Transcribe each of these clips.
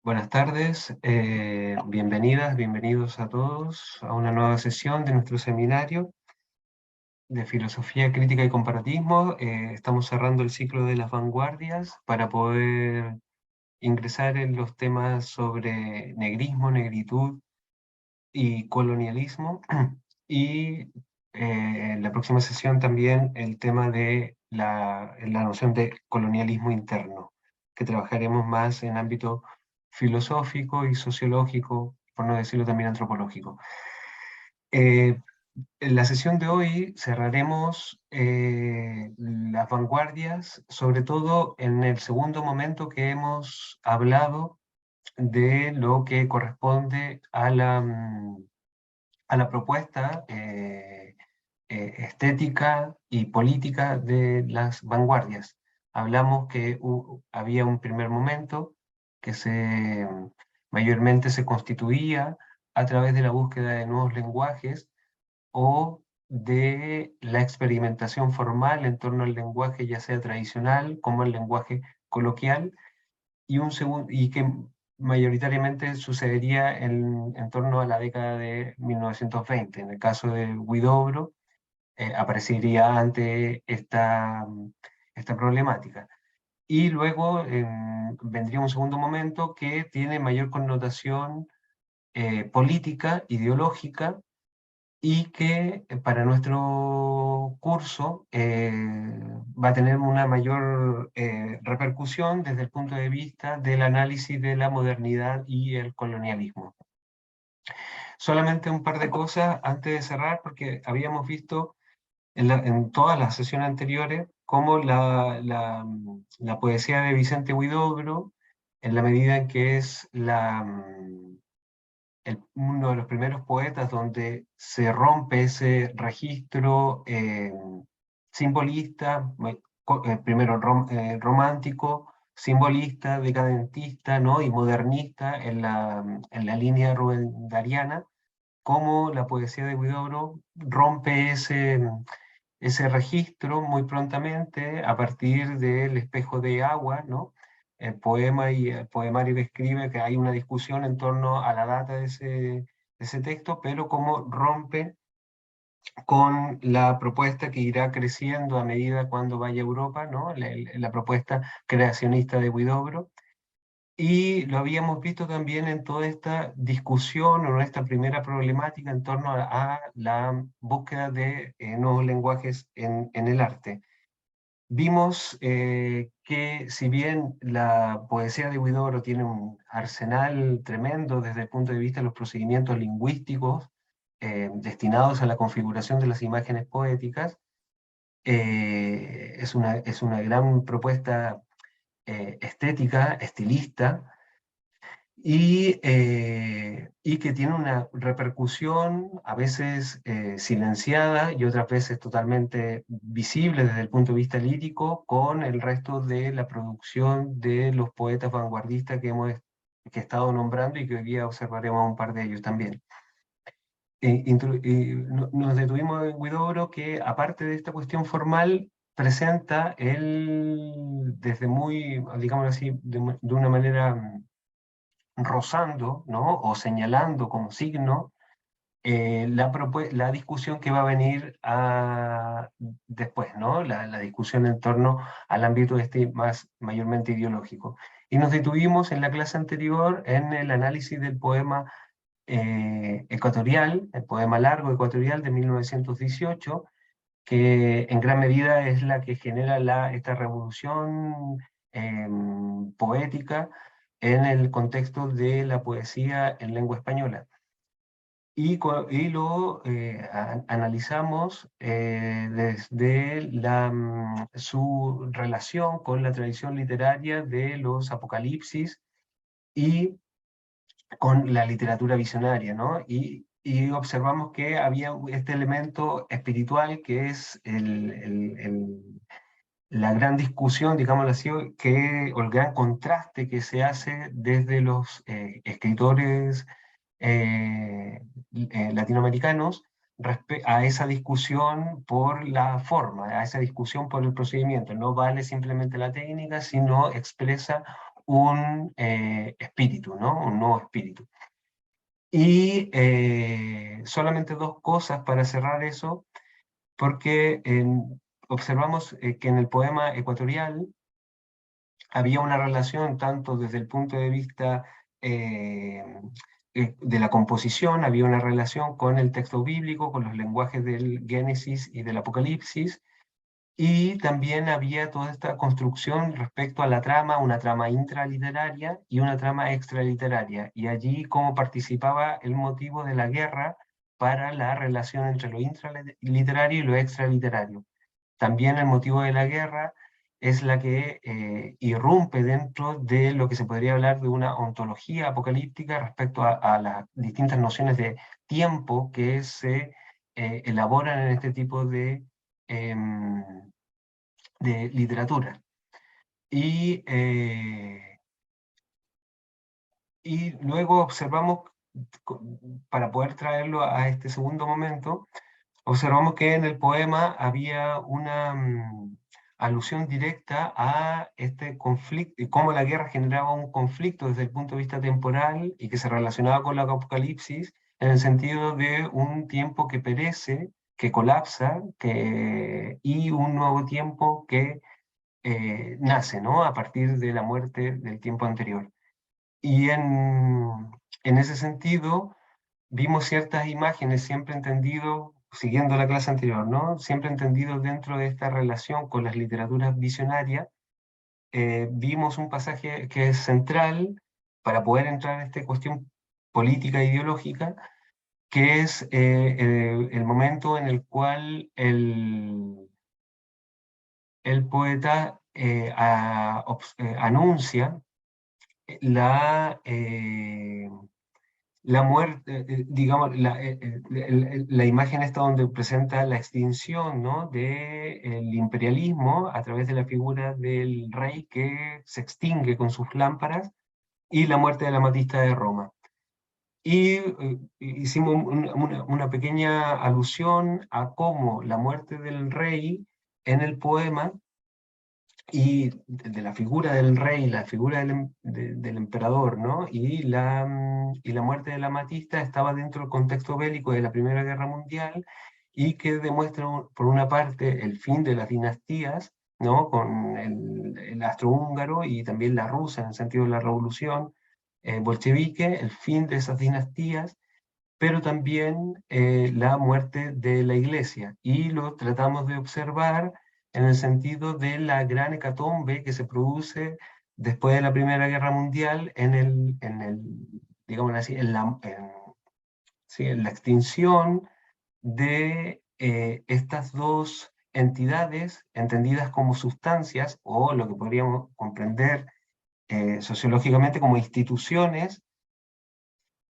Buenas tardes, bienvenidas, bienvenidos a todos a una nueva sesión de nuestro seminario de Filosofía Crítica y Comparatismo. Estamos cerrando el ciclo de las vanguardias para poder ingresar en los temas sobre negrismo, negritud y colonialismo. Y en la próxima sesión también el tema de la noción de colonialismo interno, que trabajaremos más en ámbito filosófico y sociológico, por no decirlo también antropológico. En la sesión de hoy cerraremos las vanguardias, sobre todo en el segundo momento que hemos hablado de lo que corresponde a la propuesta estética y política de las vanguardias. Hablamos que había un primer momento que mayormente se constituía a través de la búsqueda de nuevos lenguajes o de la experimentación formal en torno al lenguaje, ya sea tradicional como el lenguaje coloquial, y que mayoritariamente sucedería en torno a la década de 1920. En el caso de Huidobro, aparecería ante esta problemática. Y luego vendría un segundo momento que tiene mayor connotación política, ideológica, y que para nuestro curso va a tener una mayor repercusión desde el punto de vista del análisis de la modernidad y el colonialismo. Solamente un par de cosas antes de cerrar, porque habíamos visto en todas las sesiones anteriores cómo la poesía de Vicente Huidobro, en la medida en que es uno de los primeros poetas donde se rompe ese registro simbolista, primero romántico, simbolista, decadentista, ¿no? Y modernista en la línea rubendariana, cómo la poesía de Huidobro rompe ese registro muy prontamente a partir del Espejo de Agua, ¿no? El poema y el poemario describe que hay una discusión en torno a la data de ese texto, pero cómo rompe con la propuesta que irá creciendo a medida cuando vaya a Europa, ¿no? La propuesta creacionista de Huidobro. Y lo habíamos visto también en toda esta discusión o en esta primera problemática en torno a la búsqueda de nuevos lenguajes en el arte. Vimos que si bien la poesía de Huidobro tiene un arsenal tremendo desde el punto de vista de los procedimientos lingüísticos destinados a la configuración de las imágenes poéticas, es una gran propuesta estética, estilista, y que tiene una repercusión a veces silenciada y otras veces totalmente visible desde el punto de vista lírico con el resto de la producción de los poetas vanguardistas que he estado nombrando y que hoy día observaremos un par de ellos también. Nos detuvimos en Huidobro, que aparte de esta cuestión formal, presenta él desde muy, digamos así, de una manera rozando, ¿no? O señalando como signo la discusión que va a venir después, ¿no? La discusión en torno al ámbito más mayormente ideológico. Y nos detuvimos en la clase anterior en el análisis del poema ecuatorial, el poema largo ecuatorial de 1918, que en gran medida es la que genera esta revolución poética en el contexto de la poesía en lengua española. Y lo analizamos desde su relación con la tradición literaria de los apocalipsis y con la literatura visionaria, ¿no? Y observamos que había este elemento espiritual que es la gran discusión, digámoslo así, o el gran contraste que se hace desde los escritores latinoamericanos a esa discusión por la forma, a esa discusión por el procedimiento. No vale simplemente la técnica, sino expresa un espíritu, ¿no? Un nuevo espíritu. Y solamente dos cosas para cerrar eso, porque observamos que en el poema ecuatorial había una relación tanto desde el punto de vista de la composición, había una relación con el texto bíblico, con los lenguajes del Génesis y del Apocalipsis, y también había toda esta construcción respecto a la trama, una trama intraliteraria y una trama extraliteraria, y allí cómo participaba el motivo de la guerra para la relación entre lo intraliterario y lo extraliterario. También el motivo de la guerra es la que irrumpe dentro de lo que se podría hablar de una ontología apocalíptica respecto a las distintas nociones de tiempo que se elaboran en este tipo em, de literatura. Y luego observamos, para poder traerlo a este segundo momento, observamos que en el poema había una alusión directa a este conflicto, y cómo la guerra generaba un conflicto desde el punto de vista temporal y que se relacionaba con la apocalipsis en el sentido de un tiempo que perece, que colapsa, y un nuevo tiempo que nace, ¿no? A partir de la muerte del tiempo anterior. Y en ese sentido vimos ciertas imágenes, siempre entendido, siguiendo la clase anterior, ¿no? Siempre entendido dentro de esta relación con las literaturas visionarias, vimos un pasaje que es central para poder entrar en esta cuestión política e ideológica, que es el momento en el cual el poeta anuncia la, la muerte, digamos, la imagen está donde presenta la extinción, ¿no? del imperialismo a través de la figura del rey que se extingue con sus lámparas y la muerte de la Matista de Roma. Y hicimos una pequeña alusión a cómo la muerte del rey en el poema y de la figura del rey, la figura del emperador, ¿no? Y la muerte de la Matista estaba dentro del contexto bélico de la Primera Guerra Mundial y que demuestra, por una parte, el fin de las dinastías, ¿no? Con el astrohúngaro y también la rusa, en el sentido de la revolución bolchevique, el fin de esas dinastías, pero también la muerte de la iglesia. Y lo tratamos de observar en el sentido de la gran hecatombe que se produce después de la Primera Guerra Mundial digamos así, sí, en la extinción de estas dos entidades entendidas como sustancias, o lo que podríamos comprender sociológicamente como instituciones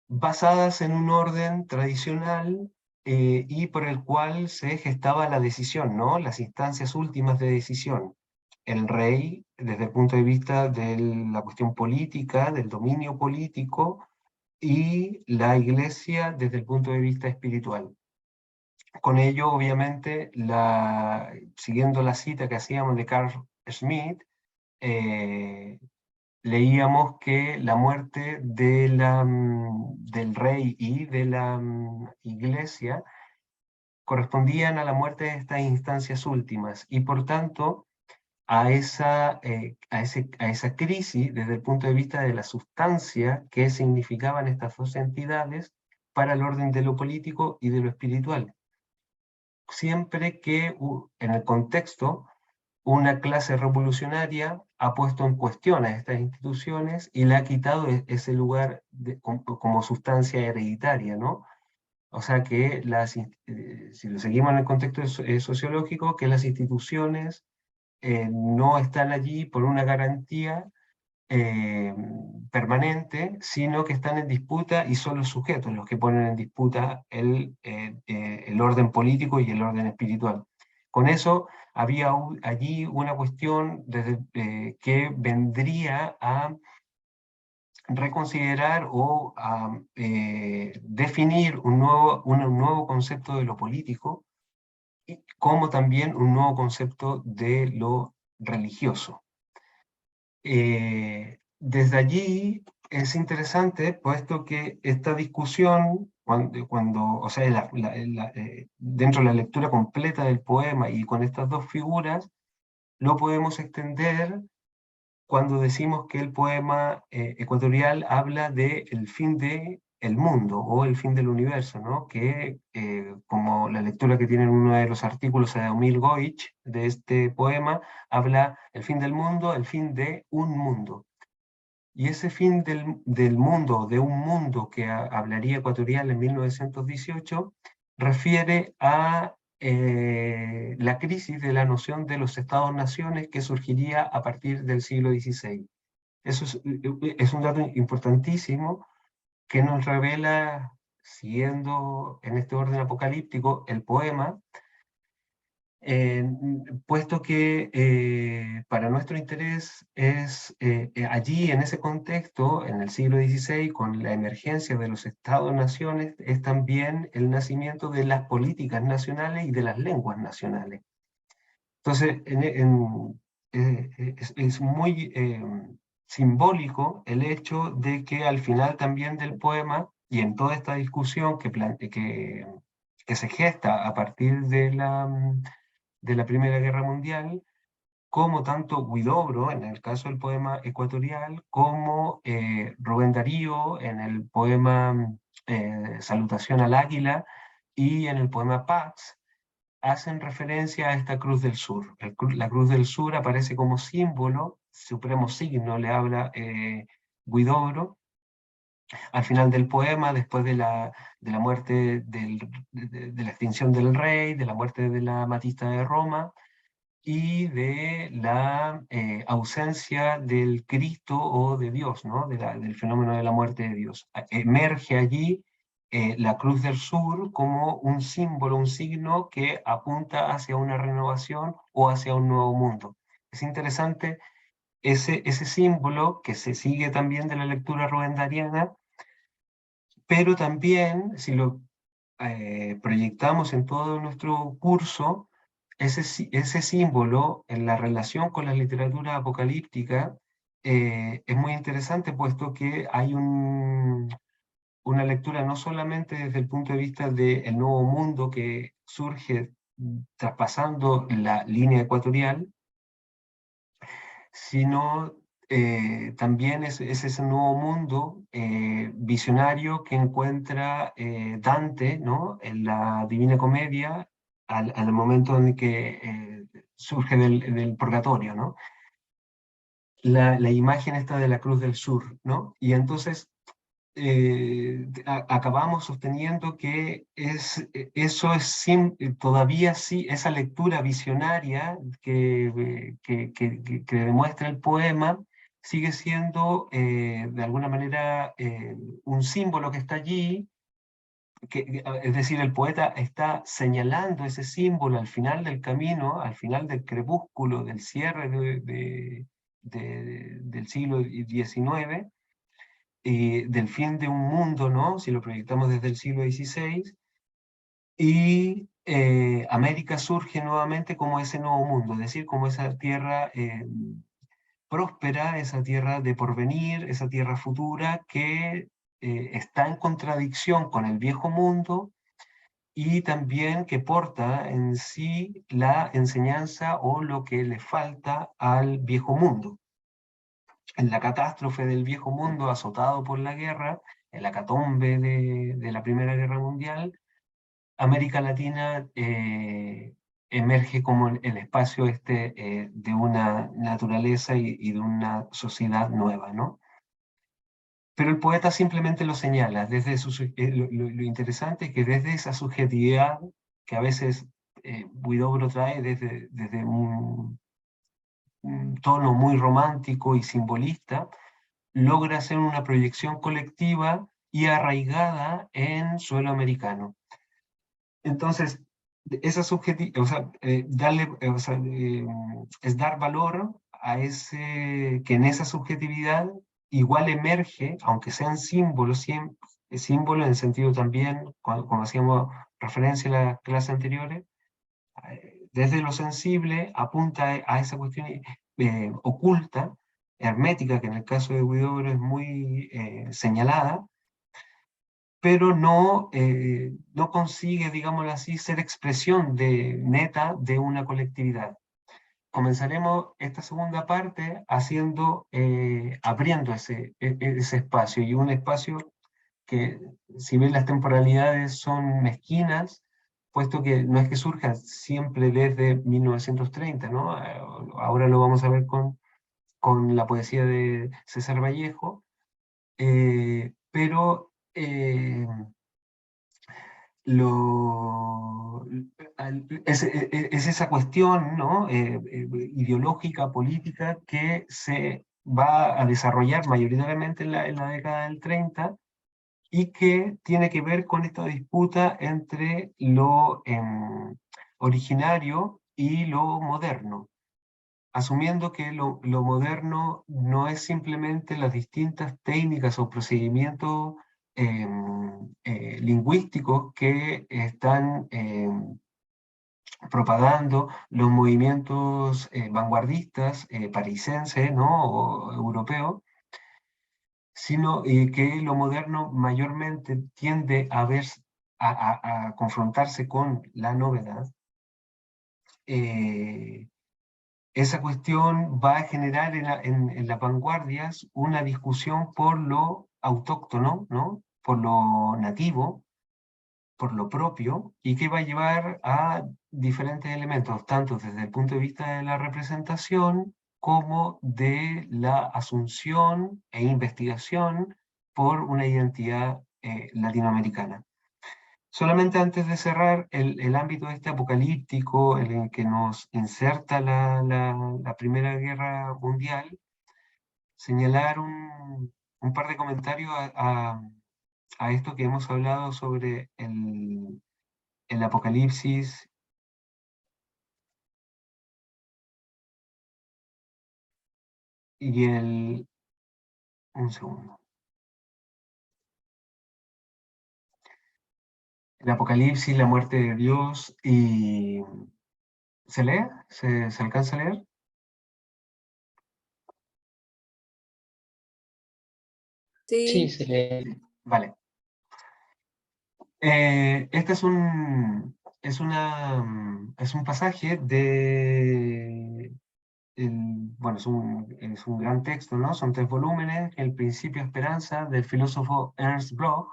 basadas en un orden tradicional y por el cual se gestaba la decisión, ¿no? Las instancias últimas de decisión. El rey, desde el punto de vista de la cuestión política, del dominio político, y la iglesia desde el punto de vista espiritual. Con ello, obviamente, siguiendo la cita que hacíamos de Carl Schmitt, leíamos que la muerte del rey y de la iglesia correspondían a la muerte de estas instancias últimas y por tanto a esa crisis desde el punto de vista de la sustancia que significaban estas dos entidades para el orden de lo político y de lo espiritual. Siempre que en el contexto una clase revolucionaria ha puesto en cuestión a estas instituciones y le ha quitado ese lugar como sustancia hereditaria, ¿no? O sea que si lo seguimos en el contexto sociológico, que las instituciones no están allí por una garantía eh, permanente, sino que están en disputa y son los sujetos los que ponen en disputa el orden político y el orden espiritual. Con eso había allí una cuestión que vendría a reconsiderar o a definir un nuevo concepto de lo político, como también un nuevo concepto de lo religioso. desde allí es interesante, puesto que esta discusión, o sea, dentro de la lectura completa del poema y con estas dos figuras, lo podemos extender cuando decimos que el poema ecuatorial habla de el fin del mundo o el fin del universo, ¿no? Que como la lectura que tiene en uno de los artículos de Emil Goich de este poema, habla el fin del mundo, el fin de un mundo. Y ese fin del mundo, de un mundo que hablaría Ecuatorial en 1918, refiere a la crisis de la noción de los estados-naciones que surgiría a partir del siglo XVI. Eso es un dato importantísimo que nos revela, siguiendo en este orden apocalíptico, el poema, puesto que para nuestro interés es allí, en ese contexto, en el siglo XVI, con la emergencia de los estados-naciones, es también el nacimiento de las políticas nacionales y de las lenguas nacionales. Entonces, es muy simbólico el hecho de que al final también del poema, y en toda esta discusión que se gesta a partir de la Primera Guerra Mundial, como tanto Huidobro, en el caso del poema ecuatorial, como Rubén Darío, en el poema Salutación al Águila, y en el poema Paz, hacen referencia a esta Cruz del Sur. La Cruz del Sur aparece como símbolo, supremo signo, le habla Huidobro, al final del poema, después de la muerte, de la extinción del rey, de la muerte de la Matista de Roma, y de la ausencia del Cristo o de Dios, ¿no? Del fenómeno de la muerte de Dios. Emerge allí la Cruz del Sur como un símbolo, un signo que apunta hacia una renovación o hacia un nuevo mundo. Es interesante ese símbolo que se sigue también de la lectura rubendariana, pero también, si lo proyectamos en todo nuestro curso, ese símbolo en la relación con la literatura apocalíptica es muy interesante, puesto que hay una lectura no solamente desde el punto de vista del nuevo mundo que surge traspasando la línea ecuatorial, sino también es ese nuevo mundo visionario que encuentra Dante, ¿no? En la Divina Comedia, al momento en que surge del purgatorio, ¿no? La imagen esta de la Cruz del Sur, ¿no? Y entonces acabamos sosteniendo que eso es todavía sí, esa lectura visionaria que demuestra el poema, sigue siendo de alguna manera un símbolo que está allí, es decir, el poeta está señalando ese símbolo al final del camino, al final del crepúsculo, del cierre del siglo XIX, del fin de un mundo, ¿no? Si lo proyectamos desde el siglo XVI, y América surge nuevamente como ese nuevo mundo, es decir, como esa tierra próspera, esa tierra de porvenir, esa tierra futura que está en contradicción con el viejo mundo y también que porta en sí la enseñanza o lo que le falta al viejo mundo. En la catástrofe del viejo mundo azotado por la guerra, en la catombe de la Primera Guerra Mundial, América Latina emerge como el espacio de una naturaleza y de una sociedad nueva, ¿no? Pero el poeta simplemente lo señala, lo interesante es que desde esa subjetividad que a veces Huidobro trae desde un tono muy romántico y simbolista, logra hacer una proyección colectiva y arraigada en suelo americano. Entonces, esa o sea, es dar valor a que en esa subjetividad igual emerge, aunque sean símbolos, símbolos en el sentido también, como hacíamos referencia en las clases anteriores, desde lo sensible apunta a esa cuestión oculta, hermética, que en el caso de Huidobro es muy señalada, pero no, no consigue, digámoslo así, ser expresión neta de una colectividad. Comenzaremos esta segunda parte haciendo, abriendo ese espacio, y un espacio que, si bien las temporalidades son mezquinas, puesto que no es que surja siempre desde 1930, ¿no? Ahora lo vamos a ver con la poesía de César Vallejo, pero lo, es esa cuestión, ¿no? Ideológica, política, que se va a desarrollar mayoritariamente en la década del 30 y que tiene que ver con esta disputa entre lo originario y lo moderno, asumiendo que lo moderno no es simplemente las distintas técnicas o procedimientos lingüísticos que están propagando los movimientos vanguardistas parisenses, ¿no? O europeos, sino que lo moderno mayormente tiende a ver, a confrontarse con la novedad. Esa cuestión va a generar en las vanguardias una discusión por lo autóctono, ¿no? Por lo nativo, por lo propio, y que va a llevar a diferentes elementos, tanto desde el punto de vista de la representación como de la asunción e investigación por una identidad latinoamericana. Solamente antes de cerrar el ámbito este apocalíptico en el que nos inserta la Primera Guerra Mundial, señalar un par de comentarios a esto que hemos hablado sobre el apocalipsis y un segundo. El apocalipsis, la muerte de Dios y... ¿Se lee? ¿Se alcanza a leer? Sí, Sí, se lee. Vale. Este es un pasaje bueno, es un gran texto, ¿no? Son 3 volúmenes, El principio esperanza, del filósofo Ernst Bloch,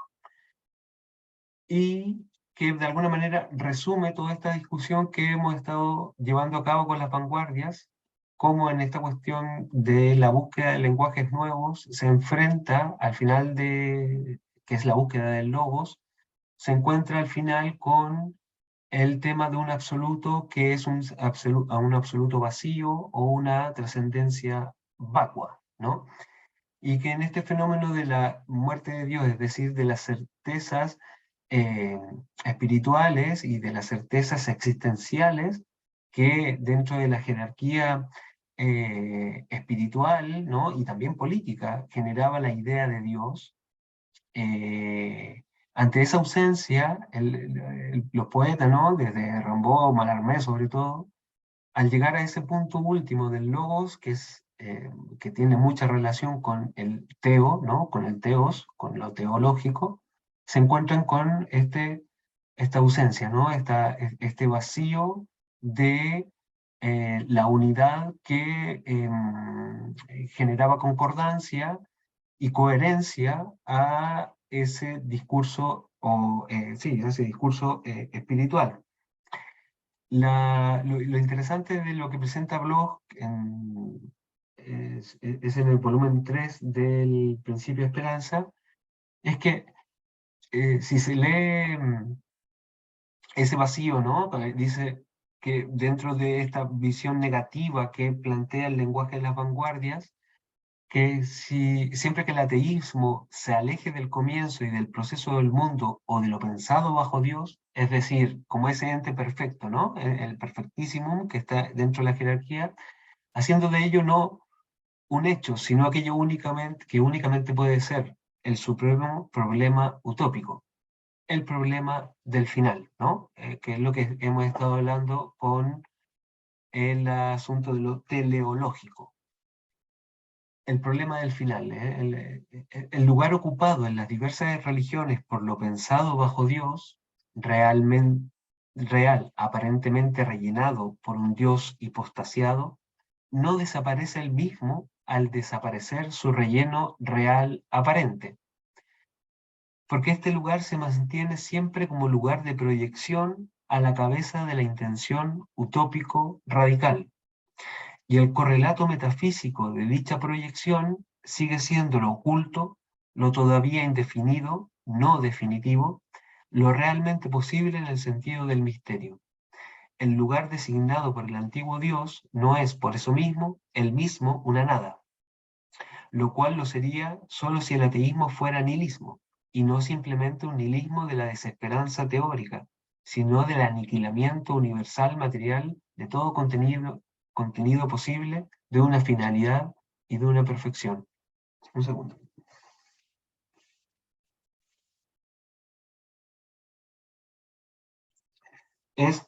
y que de alguna manera resume toda esta discusión que hemos estado llevando a cabo con las vanguardias, cómo en esta cuestión de la búsqueda de lenguajes nuevos se enfrenta al final que es la búsqueda del logos, se encuentra al final con el tema de un absoluto que es un absoluto vacío o una trascendencia vacua, ¿no? Y que en este fenómeno de la muerte de Dios, es decir, de las certezas eh, espirituales y de las certezas existenciales, que dentro de la jerarquía espiritual, ¿no? Y también política generaba la idea de Dios, ante esa ausencia, los poetas, ¿no? Desde Rimbaud, Mallarmé sobre todo, al llegar a ese punto último del logos, que tiene mucha relación con el teo, ¿no? Con el teos, con lo teológico, se encuentran con esta ausencia, ¿no? Este vacío de la unidad que generaba concordancia y coherencia a ese discurso, sí, ese discurso espiritual. Lo interesante de lo que presenta Bloch es en el volumen 3 del Principio de Esperanza, es que si se lee ese vacío, ¿no? Dice que dentro de esta visión negativa que plantea el lenguaje de las vanguardias, que siempre que el ateísmo se aleje del comienzo y del proceso del mundo o de lo pensado bajo Dios, es decir, como ese ente perfecto, ¿no? El perfectísimo que está dentro de la jerarquía, haciendo de ello no un hecho, sino aquello que únicamente puede ser el supremo problema utópico, el problema del final, ¿no? Que es lo que hemos estado hablando con el asunto de lo teleológico. el problema del final. El lugar ocupado en las diversas religiones por lo pensado bajo Dios, aparentemente rellenado por un Dios hipostasiado, no desaparece el mismo al desaparecer su relleno real aparente, porque este lugar se mantiene siempre como lugar de proyección a la cabeza de la intención utópico radical, y el correlato metafísico de dicha proyección sigue siendo lo oculto, lo todavía indefinido, no definitivo, lo realmente posible en el sentido del misterio. El lugar designado por el antiguo Dios no es, por eso mismo, el mismo una nada, lo cual lo sería solo si el ateísmo fuera nihilismo, y no simplemente un nihilismo de la desesperanza teórica, sino del aniquilamiento universal material de todo contenido posible, de una finalidad y de una perfección. Un segundo. Es,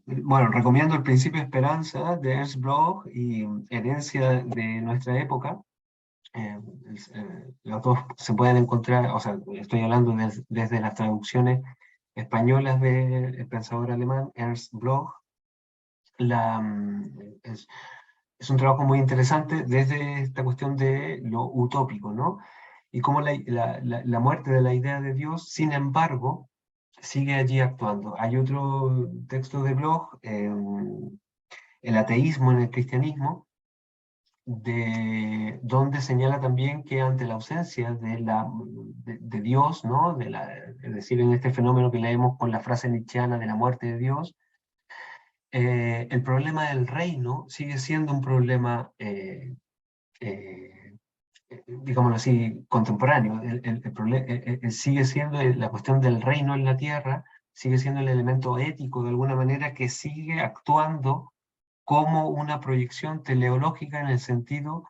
bueno, recomiendo El Principio de Esperanza de Ernst Bloch y Herencia de nuestra época. Los dos se pueden encontrar, o sea, estoy hablando desde las traducciones españolas del pensador alemán Ernst Bloch. La, mm, es, es un trabajo muy interesante desde esta cuestión de lo utópico, ¿no? Y cómo la muerte de la idea de Dios, sin embargo, sigue allí actuando. Hay otro texto de Bloch, El ateísmo en el cristianismo, donde señala también que ante la ausencia de Dios, ¿no? Es decir, en este fenómeno que leemos con la frase nietzscheana de la muerte de Dios, el problema del reino sigue siendo un problema, digámoslo así, contemporáneo. Sigue siendo la cuestión del reino en la tierra, sigue siendo el elemento ético de alguna manera que sigue actuando como una proyección teleológica en el sentido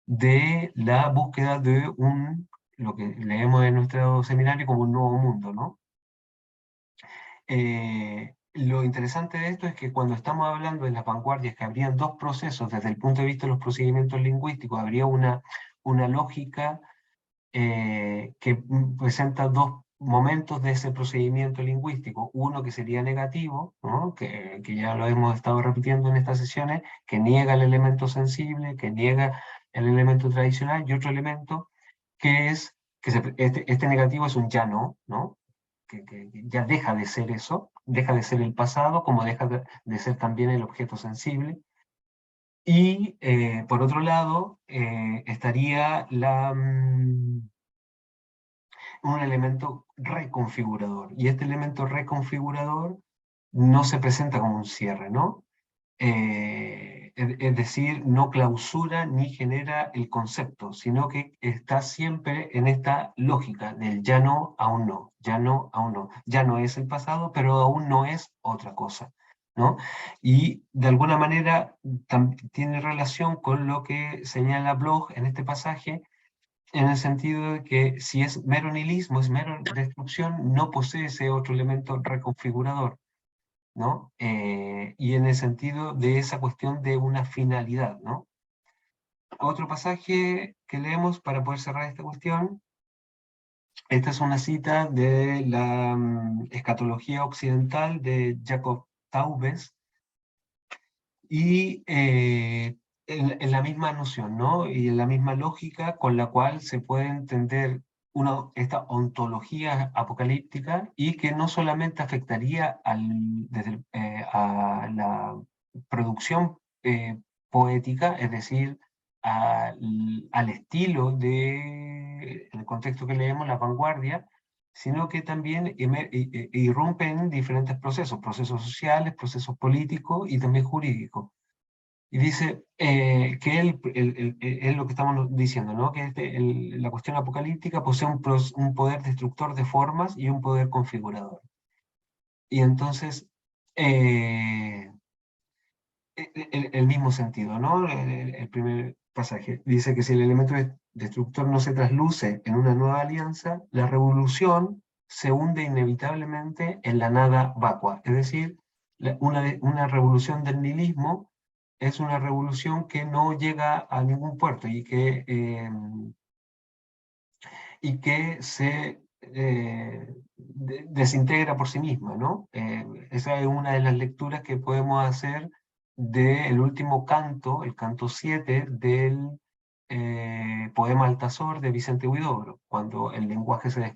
de la búsqueda de lo que leemos en nuestro seminario como un nuevo mundo, ¿no? Lo interesante de esto es que cuando estamos hablando de las vanguardias, que habrían dos procesos desde el punto de vista de los procedimientos lingüísticos, habría una lógica que presenta dos momentos de ese procedimiento lingüístico. Uno que sería negativo, ¿no? que ya lo hemos estado repitiendo en estas sesiones, que niega el elemento sensible, que niega el elemento tradicional, y otro elemento que es, este negativo es un ya no, ¿no? Que ya deja de ser eso, deja de ser el pasado, como deja de ser también el objeto sensible. Y por otro lado, estaría un elemento reconfigurador. Y este elemento reconfigurador no se presenta como un cierre, ¿no? Es decir, no clausura ni genera el concepto, sino que está siempre en esta lógica del ya no, aún no, ya no, aún no. Ya no es el pasado, pero aún no es otra cosa, ¿no? Y de alguna manera tiene relación con lo que señala Bloch en este pasaje, en el sentido de que si es mero nihilismo, es mero destrucción, no posee ese otro elemento reconfigurador, ¿no? Y en el sentido de esa cuestión de una finalidad, ¿no? Otro pasaje que leemos para poder cerrar esta cuestión, esta es una cita de la Escatología Occidental de Jacob Taubes, y en la misma noción, ¿no? Y en la misma lógica con la cual se puede entender esta ontología apocalíptica, y que no solamente afectaría a la producción poética, es decir, al estilo en el contexto que leemos, la vanguardia, sino que también irrumpe en diferentes procesos sociales, procesos políticos y también jurídicos. Y dice que es lo que estamos diciendo, ¿no? Que la cuestión apocalíptica posee un poder destructor de formas y un poder configurador. Y entonces, el mismo sentido, ¿no? El primer pasaje dice que si el elemento destructor no se trasluce en una nueva alianza, la revolución se hunde inevitablemente en la nada vacua. Es decir, una revolución del nihilismo es una revolución que no llega a ningún puerto y que se desintegra por sí misma, ¿no? Esa es una de las lecturas que podemos hacer del último canto, el canto 7 del poema Altazor de Vicente Huidobro, cuando el lenguaje se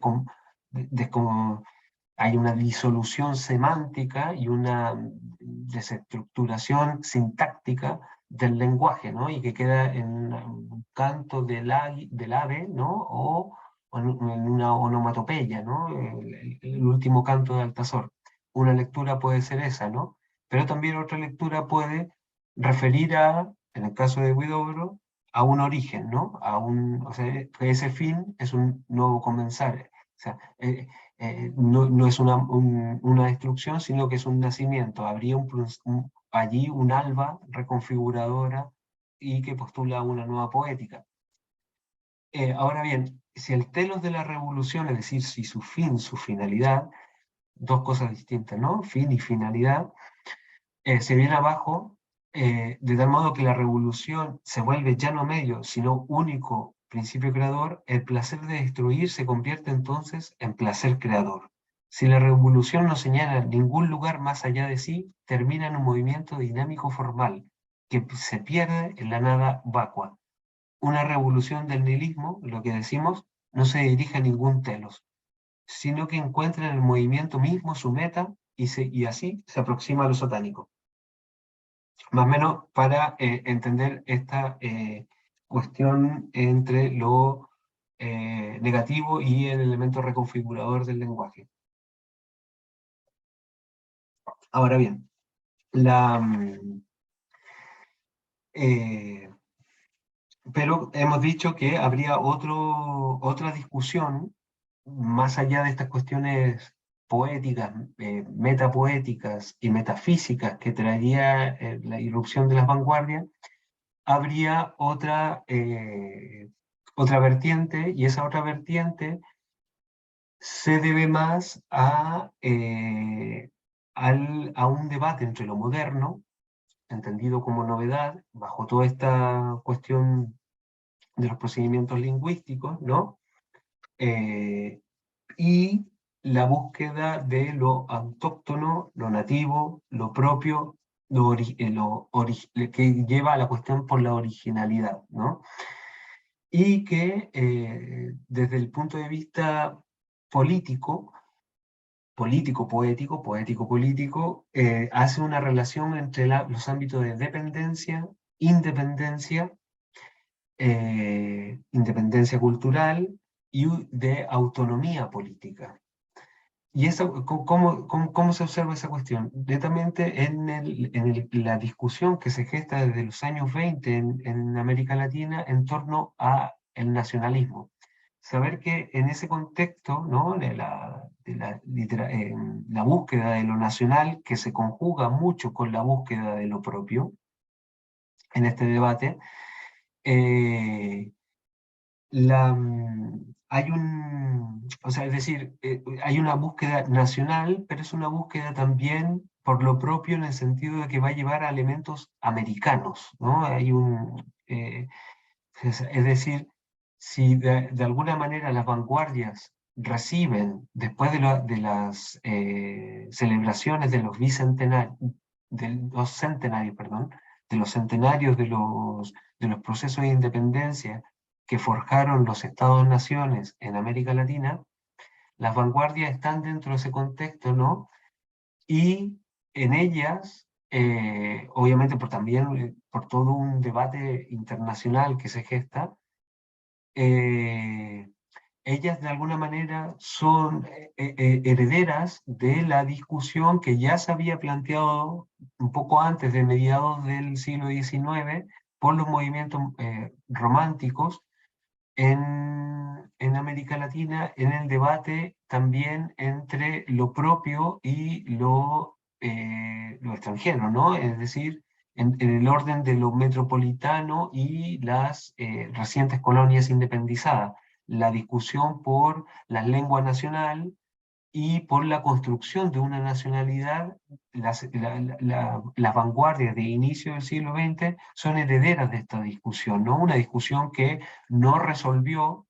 hay una disolución semántica y una desestructuración sintáctica del lenguaje, ¿no? Y que queda en un canto del ave, ¿no? O en una onomatopeya, ¿no? El último canto de Altazor. Una lectura puede ser esa, ¿no? Pero también otra lectura puede referir a, en el caso de Huidobro, a un origen, ¿no? O sea, que ese fin es un nuevo comenzar. O sea, no es una destrucción, sino que es un nacimiento. Habría allí un alba reconfiguradora y que postula una nueva poética. Ahora bien, si el telos de la revolución, es decir, si su fin, su finalidad, dos cosas distintas, ¿no? Fin y finalidad, se viene abajo, de tal modo que la revolución se vuelve ya no medio, sino único principio creador, el placer de destruir se convierte entonces en placer creador. Si la revolución no señala ningún lugar más allá de sí, termina en un movimiento dinámico formal, que se pierde en la nada vacua. Una revolución del nihilismo, lo que decimos, no se dirige a ningún telos, sino que encuentra en el movimiento mismo su meta y así se aproxima a lo satánico. Más o menos para entender esta cuestión entre lo negativo y el elemento reconfigurador del lenguaje. Ahora bien, pero hemos dicho que habría otra discusión más allá de estas cuestiones poéticas, metapoéticas y metafísicas que traería la irrupción de las vanguardias. Habría otra vertiente, y esa otra vertiente se debe más a un debate entre lo moderno, entendido como novedad, bajo toda esta cuestión de los procedimientos lingüísticos, ¿no? Y la búsqueda de lo autóctono, lo nativo, lo propio, que lleva a la cuestión por la originalidad, ¿no? Y que desde el punto de vista político, poético-político, hace una relación entre los ámbitos de dependencia, independencia, independencia cultural y de autonomía política. ¿Y cómo se observa esa cuestión? Netamente la discusión que se gesta desde los años 20 en América Latina en torno a el nacionalismo. Saber que en ese contexto, ¿no? La búsqueda de lo nacional, que se conjuga mucho con la búsqueda de lo propio en este debate, o sea, es decir, hay una búsqueda nacional, pero es una búsqueda también por lo propio en el sentido de que va a llevar a elementos americanos, ¿no? Es decir, si de alguna manera las vanguardias reciben, después de las celebraciones de los bicentenarios, perdón, de los centenarios de los procesos de independencia que forjaron los estados-naciones en América Latina, las vanguardias están dentro de ese contexto, ¿no? Y en ellas, obviamente también por todo un debate internacional que se gesta, ellas de alguna manera son herederas de la discusión que ya se había planteado un poco antes de mediados del siglo XIX por los movimientos románticos en América Latina, en el debate también entre lo propio y lo extranjero, ¿no? Es decir, en el orden de lo metropolitano y las recientes colonias independizadas. La discusión por la lengua nacional y por la construcción de una nacionalidad, las vanguardias de inicio del siglo XX son herederas de esta discusión, ¿no? Una discusión que no resolvió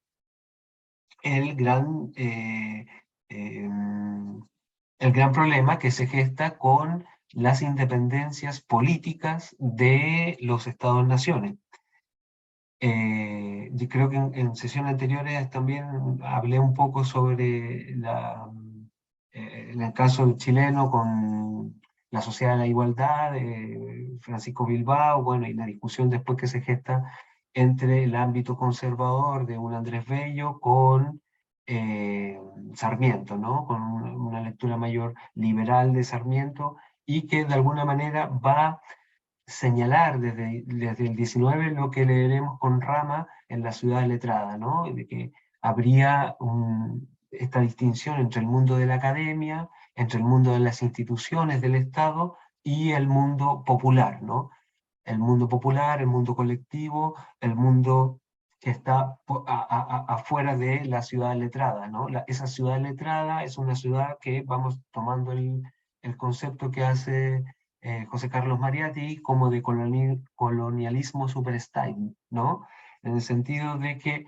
el gran, el gran problema que se gesta con las independencias políticas de los Estados-naciones. Yo creo que en sesiones anteriores también hablé un poco sobre en el caso chileno con la Sociedad de la Igualdad, Francisco Bilbao, bueno, y la discusión después que se gesta entre el ámbito conservador de un Andrés Bello con Sarmiento, ¿no? Con una lectura mayor liberal de Sarmiento y que de alguna manera va señalar desde el 19 lo que leeremos con Rama en La ciudad letrada, ¿no? De que habría esta distinción entre el mundo de la academia, entre el mundo de las instituciones del Estado y el mundo popular, ¿no? El mundo popular, el mundo colectivo, el mundo que está afuera de la ciudad letrada, ¿no? Esa ciudad letrada es una ciudad que vamos tomando el concepto que hace José Carlos Mariatti como de colonialismo superstyle, ¿no? En el sentido de que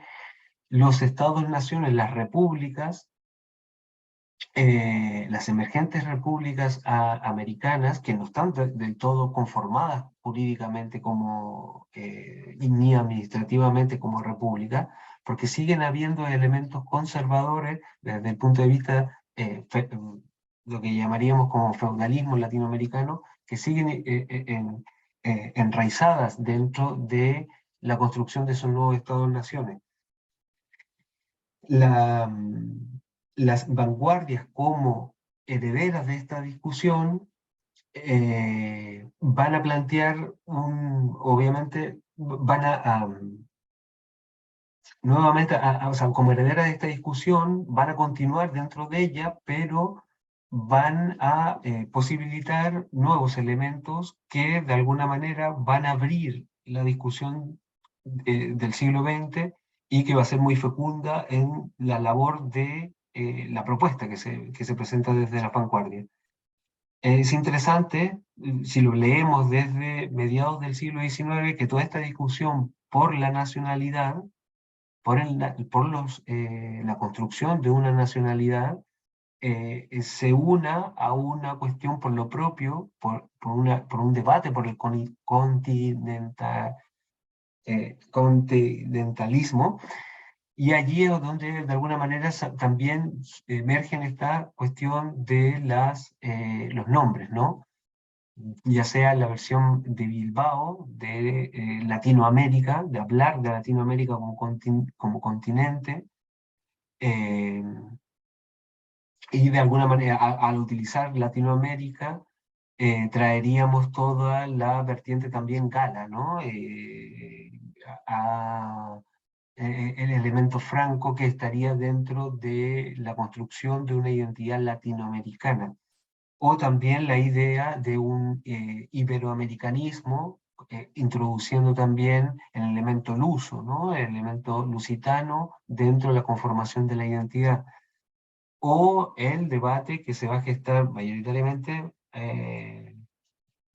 los estados-naciones, las repúblicas, las emergentes repúblicas americanas, que no están del todo conformadas jurídicamente como, ni administrativamente como república, porque siguen habiendo elementos conservadores desde el punto de vista, lo que llamaríamos como feudalismo latinoamericano, que siguen enraizadas dentro de la construcción de esos nuevos estados-naciones. Las vanguardias como herederas de esta discusión van a plantear, obviamente, van nuevamente, o sea, como herederas de esta discusión, van a continuar dentro de ella, pero van a posibilitar nuevos elementos que de alguna manera van a abrir la discusión del siglo XX y que va a ser muy fecunda en la labor de la propuesta que se presenta desde la vanguardia. Es interesante, si lo leemos desde mediados del siglo XIX, que toda esta discusión por la nacionalidad, la construcción de una nacionalidad, se una a una cuestión por lo propio, por un debate por el continentalismo, y allí es donde de alguna manera también emergen esta cuestión de los nombres, ¿no? Ya sea la versión de Bilbao, de Latinoamérica, de hablar de Latinoamérica como continente, eh, y de alguna manera al utilizar Latinoamérica, traeríamos toda la vertiente también gala, ¿no? El elemento franco que estaría dentro de la construcción de una identidad latinoamericana. O también la idea de un iberoamericanismo, introduciendo también el elemento luso, ¿no? El elemento lusitano dentro de la conformación de la identidad. O el debate que se va a gestar mayoritariamente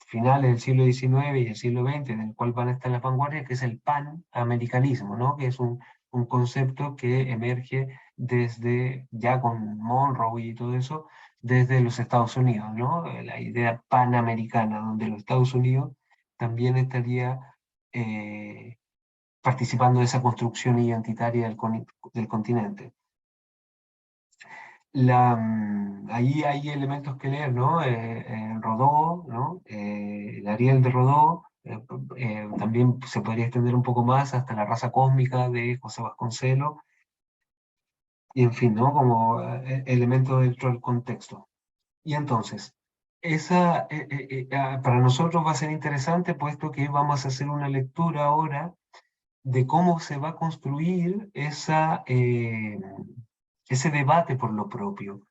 finales del siglo XIX y el siglo XX, en el cual van a estar las vanguardias, que es el panamericanismo, ¿no? Que es un concepto que emerge desde, ya con Monroe y todo eso, desde los Estados Unidos, ¿no? La idea panamericana, donde los Estados Unidos también estaría participando de esa construcción identitaria del continente. Ahí hay elementos que leer, ¿no? Rodó, ¿no? El Ariel de Rodó, también se podría extender un poco más hasta La raza cósmica de José Vasconcelos, y en fin, ¿no? Como elementos dentro del contexto. Y entonces, para nosotros va a ser interesante, puesto que vamos a hacer una lectura ahora de cómo se va a construir ese debate por lo propio.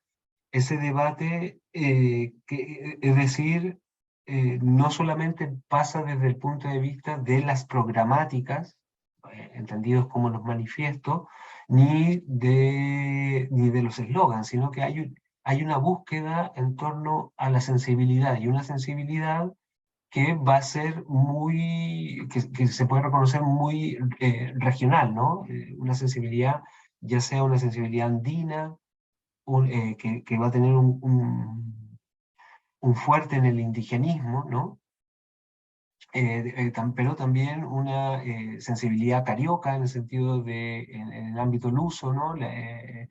Ese debate, es decir, no solamente pasa desde el punto de vista de las programáticas, entendidos como los manifiestos, ni de los eslogans, sino que hay una búsqueda en torno a la sensibilidad, y una sensibilidad que va a ser que se puede reconocer muy regional, ¿no? Una sensibilidad, ya sea una sensibilidad andina, que va a tener un fuerte en el indigenismo, ¿no? Pero también una sensibilidad carioca en el sentido en el ámbito luso, ¿no? Eh,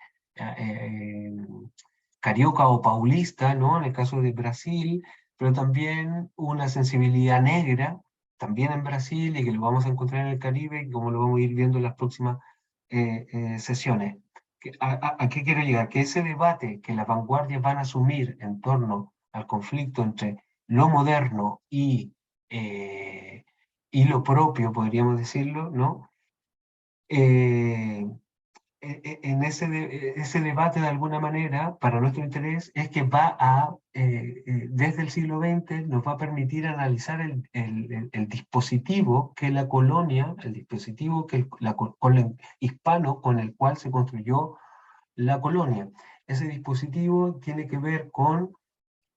carioca o paulista, ¿no? En el caso de Brasil, pero también una sensibilidad negra, también en Brasil, y que lo vamos a encontrar en el Caribe, como lo vamos a ir viendo en las próximas sesiones. ¿A qué quiero llegar? Que ese debate que las vanguardias van a asumir en torno al conflicto entre lo moderno eh, y lo propio, podríamos decirlo, ¿no? Eh, en ese debate, de alguna manera, para nuestro interés, es que desde el siglo XX, nos va a permitir analizar el dispositivo que la colonia, el dispositivo hispano con el cual se construyó la colonia. Ese dispositivo tiene que ver con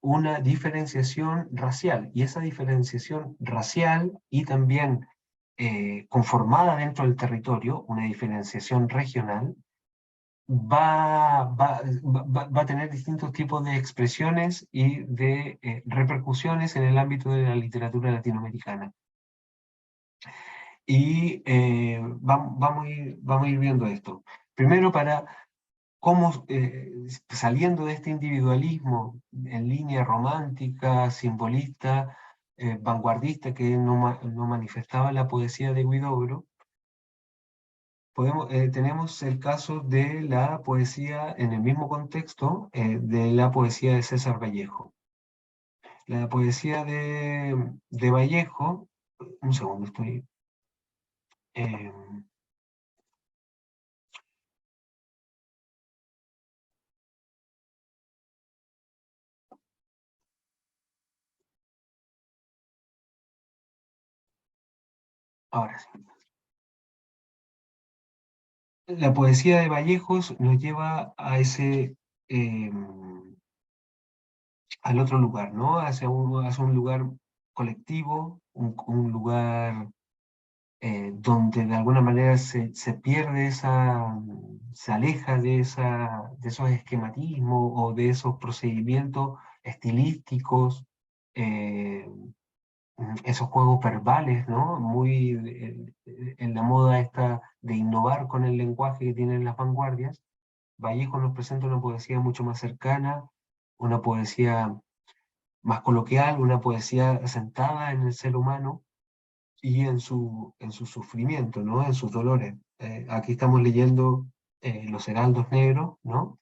una diferenciación racial, y esa diferenciación racial y también conformada dentro del territorio, una diferenciación regional, va a tener distintos tipos de expresiones y de repercusiones en el ámbito de la literatura latinoamericana. Y vamos a ir viendo esto. Primero, para cómo, saliendo de este individualismo en línea romántica, simbolista, vanguardista, que no manifestaba la poesía de Huidobro, tenemos el caso de la poesía en el mismo contexto, de la poesía de César Vallejo. La poesía de Vallejo, un segundo, eh, ahora sí. La poesía de Vallejos nos lleva eh, al otro lugar, ¿no? Hacia un lugar colectivo, un lugar donde de alguna manera se pierde se aleja de esos esquematismos o de esos procedimientos estilísticos, eh, esos juegos verbales, ¿no? Muy en la moda esta de innovar con el lenguaje que tienen las vanguardias. Vallejo nos presenta una poesía mucho más cercana, una poesía más coloquial, una poesía asentada en el ser humano y en su sufrimiento, ¿no? En sus dolores. Aquí estamos leyendo Los Heraldos Negros, ¿no?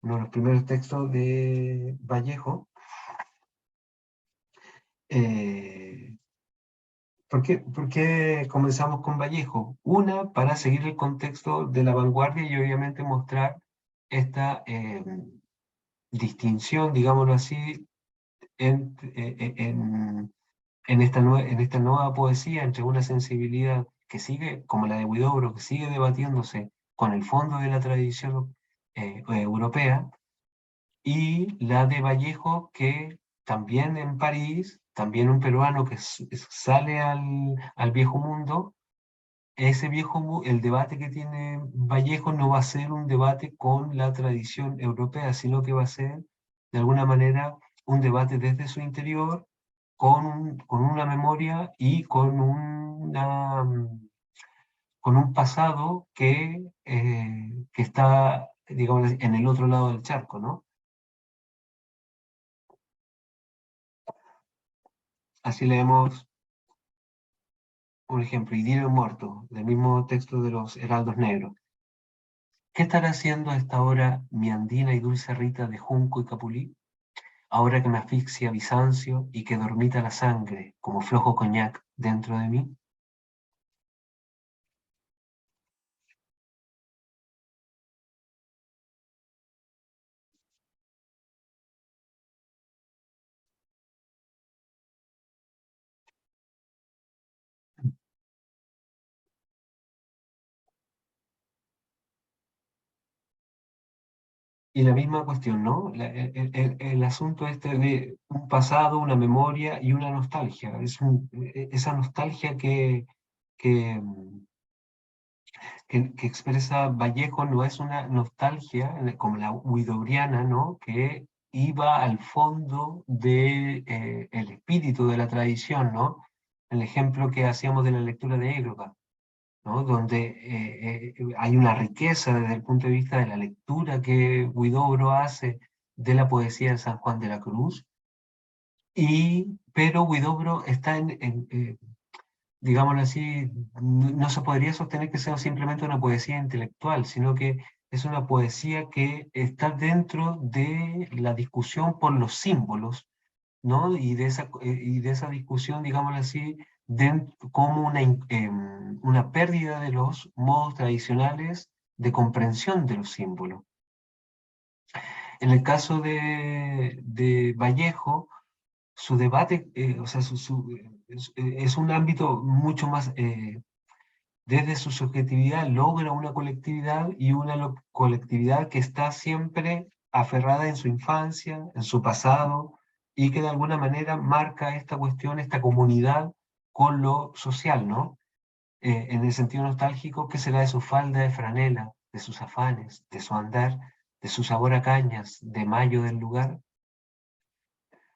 Uno de los primeros textos de Vallejo. Eh, por qué comenzamos con Vallejo? Una, para seguir el contexto de la vanguardia y obviamente mostrar esta distinción, digámoslo así, en, eh, eh, en, en esta nueva poesía entre una sensibilidad que sigue, como la de Huidobro, que sigue debatiéndose con el fondo de la tradición europea, y la de Vallejo, que también en París, también un peruano que sale al viejo mundo, el debate que tiene Vallejo no va a ser un debate con la tradición europea, sino que va a ser, de alguna manera, un debate desde su interior, con una memoria y con un pasado que está, digamos, en el otro lado del charco, ¿no? Así leemos, por ejemplo, Idilio Muerto, del mismo texto de los Heraldos Negros. ¿Qué estará haciendo a esta hora mi andina y dulce Rita de junco y capulí? Ahora que me asfixia Bizancio y que dormita la sangre como flojo coñac dentro de mí. Y la misma cuestión, ¿no? El asunto este de un pasado, una memoria y una nostalgia. Esa nostalgia que, que expresa Vallejo no es una nostalgia como la huidobриana, ¿no? Que iba al fondo de, el espíritu de la tradición, ¿no? El ejemplo que hacíamos de la lectura de Égrope, ¿no? Donde hay una riqueza desde el punto de vista de la lectura que Huidobro hace de la poesía de San Juan de la Cruz, pero Huidobro está digámoslo así, no se podría sostener que sea simplemente una poesía intelectual, sino que es una poesía que está dentro de la discusión por los símbolos, ¿no? Y de esa discusión, digámoslo así, como una pérdida de los modos tradicionales de comprensión de los símbolos. En el caso de Vallejo, su debate, o sea, es un ámbito mucho más, desde su subjetividad logra una colectividad y una colectividad que está siempre aferrada en su infancia, en su pasado, y que de alguna manera marca esta cuestión, esta comunidad con lo social, ¿no? En el sentido nostálgico, ¿qué será de su falda de franela, de sus afanes, de su andar, de su sabor a cañas, de mayo del lugar?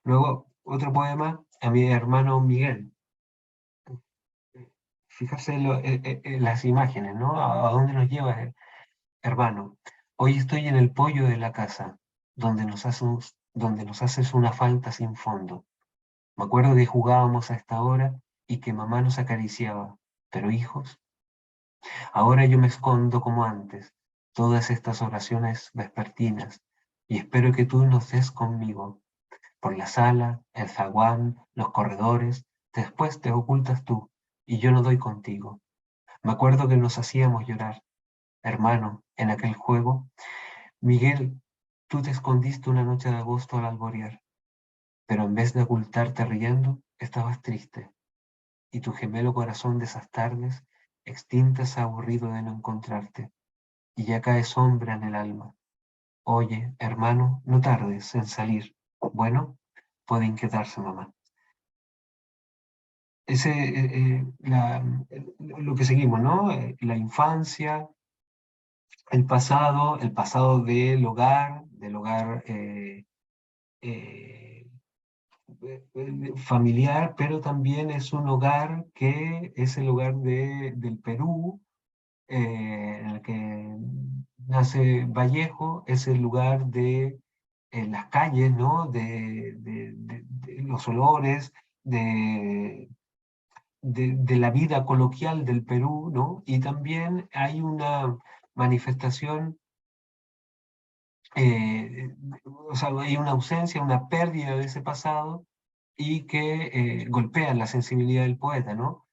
Luego, otro poema a mi hermano Miguel. Fijarse en las imágenes, ¿no? A dónde nos lleva, hermano. Hoy estoy en el poyo de la casa, donde nos haces una falta sin fondo. Me acuerdo que jugábamos a esta hora y que mamá nos acariciaba. Pero hijos, ahora yo me escondo como antes, todas estas oraciones vespertinas, y espero que tú nos des conmigo. Por la sala, el zaguán, los corredores, después te ocultas tú, y yo no doy contigo. Me acuerdo que nos hacíamos llorar, hermano, en aquel juego. Miguel, tú te escondiste una noche de agosto al alborear, pero en vez de ocultarte riendo, estabas triste, y tu gemelo corazón de esas tardes, extintas aburrido de no encontrarte, y ya cae sombra en el alma. Oye, hermano, no tardes en salir. Bueno, puede inquietarse mamá. Lo que seguimos, ¿no? La infancia, el pasado del hogar eh, familiar, pero también es un hogar que es el hogar del Perú, en el que nace Vallejo, es el lugar de las calles, ¿no? De los olores, de la vida coloquial del Perú, ¿no? Y también hay una manifestación, o sea, hay una ausencia, una pérdida de ese pasado y que golpea la sensibilidad del poeta, ¿no?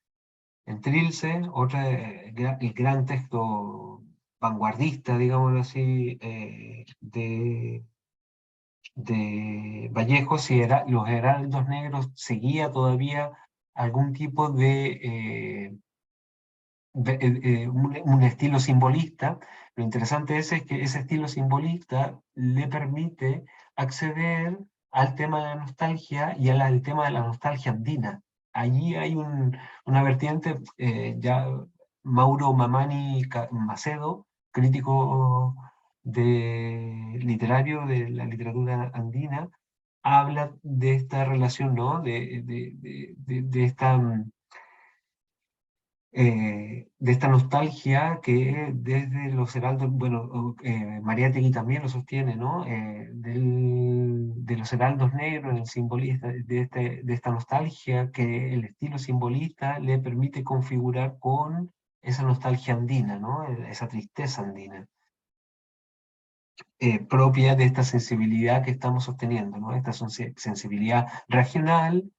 En Trilce, el gran texto vanguardista, digámoslo así, de Vallejo, si era, los heraldos negros seguía todavía algún tipo un estilo simbolista. Lo interesante es que ese estilo simbolista le permite acceder al tema de la nostalgia y al tema de la nostalgia andina. Allí hay una vertiente, ya Mauro Mamani Macedo, crítico literario de la literatura andina, habla de esta relación, ¿no? De esta de esta nostalgia que desde los heraldos, bueno, Mariátegui también lo sostiene, ¿no? De los heraldos negros, el simbolista, de esta nostalgia que el estilo simbolista le permite configurar con esa nostalgia andina, ¿no? Esa tristeza andina, propia de esta sensibilidad que estamos sosteniendo, ¿no? Esta sensibilidad regional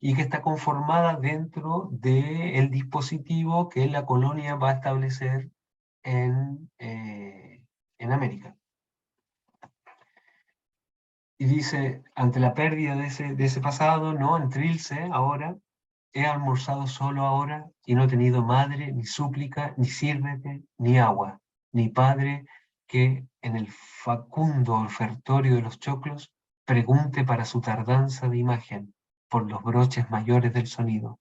y que está conformada dentro del dispositivo que la colonia va a establecer en América. Y dice, ante la pérdida de ese pasado, ¿no? En Trilce, ahora, he almorzado solo ahora y no he tenido madre, ni súplica, ni sírvete, ni agua, ni padre que en el facundo ofertorio de los choclos, pregunte para su tardanza de imagen por los broches mayores del sonido.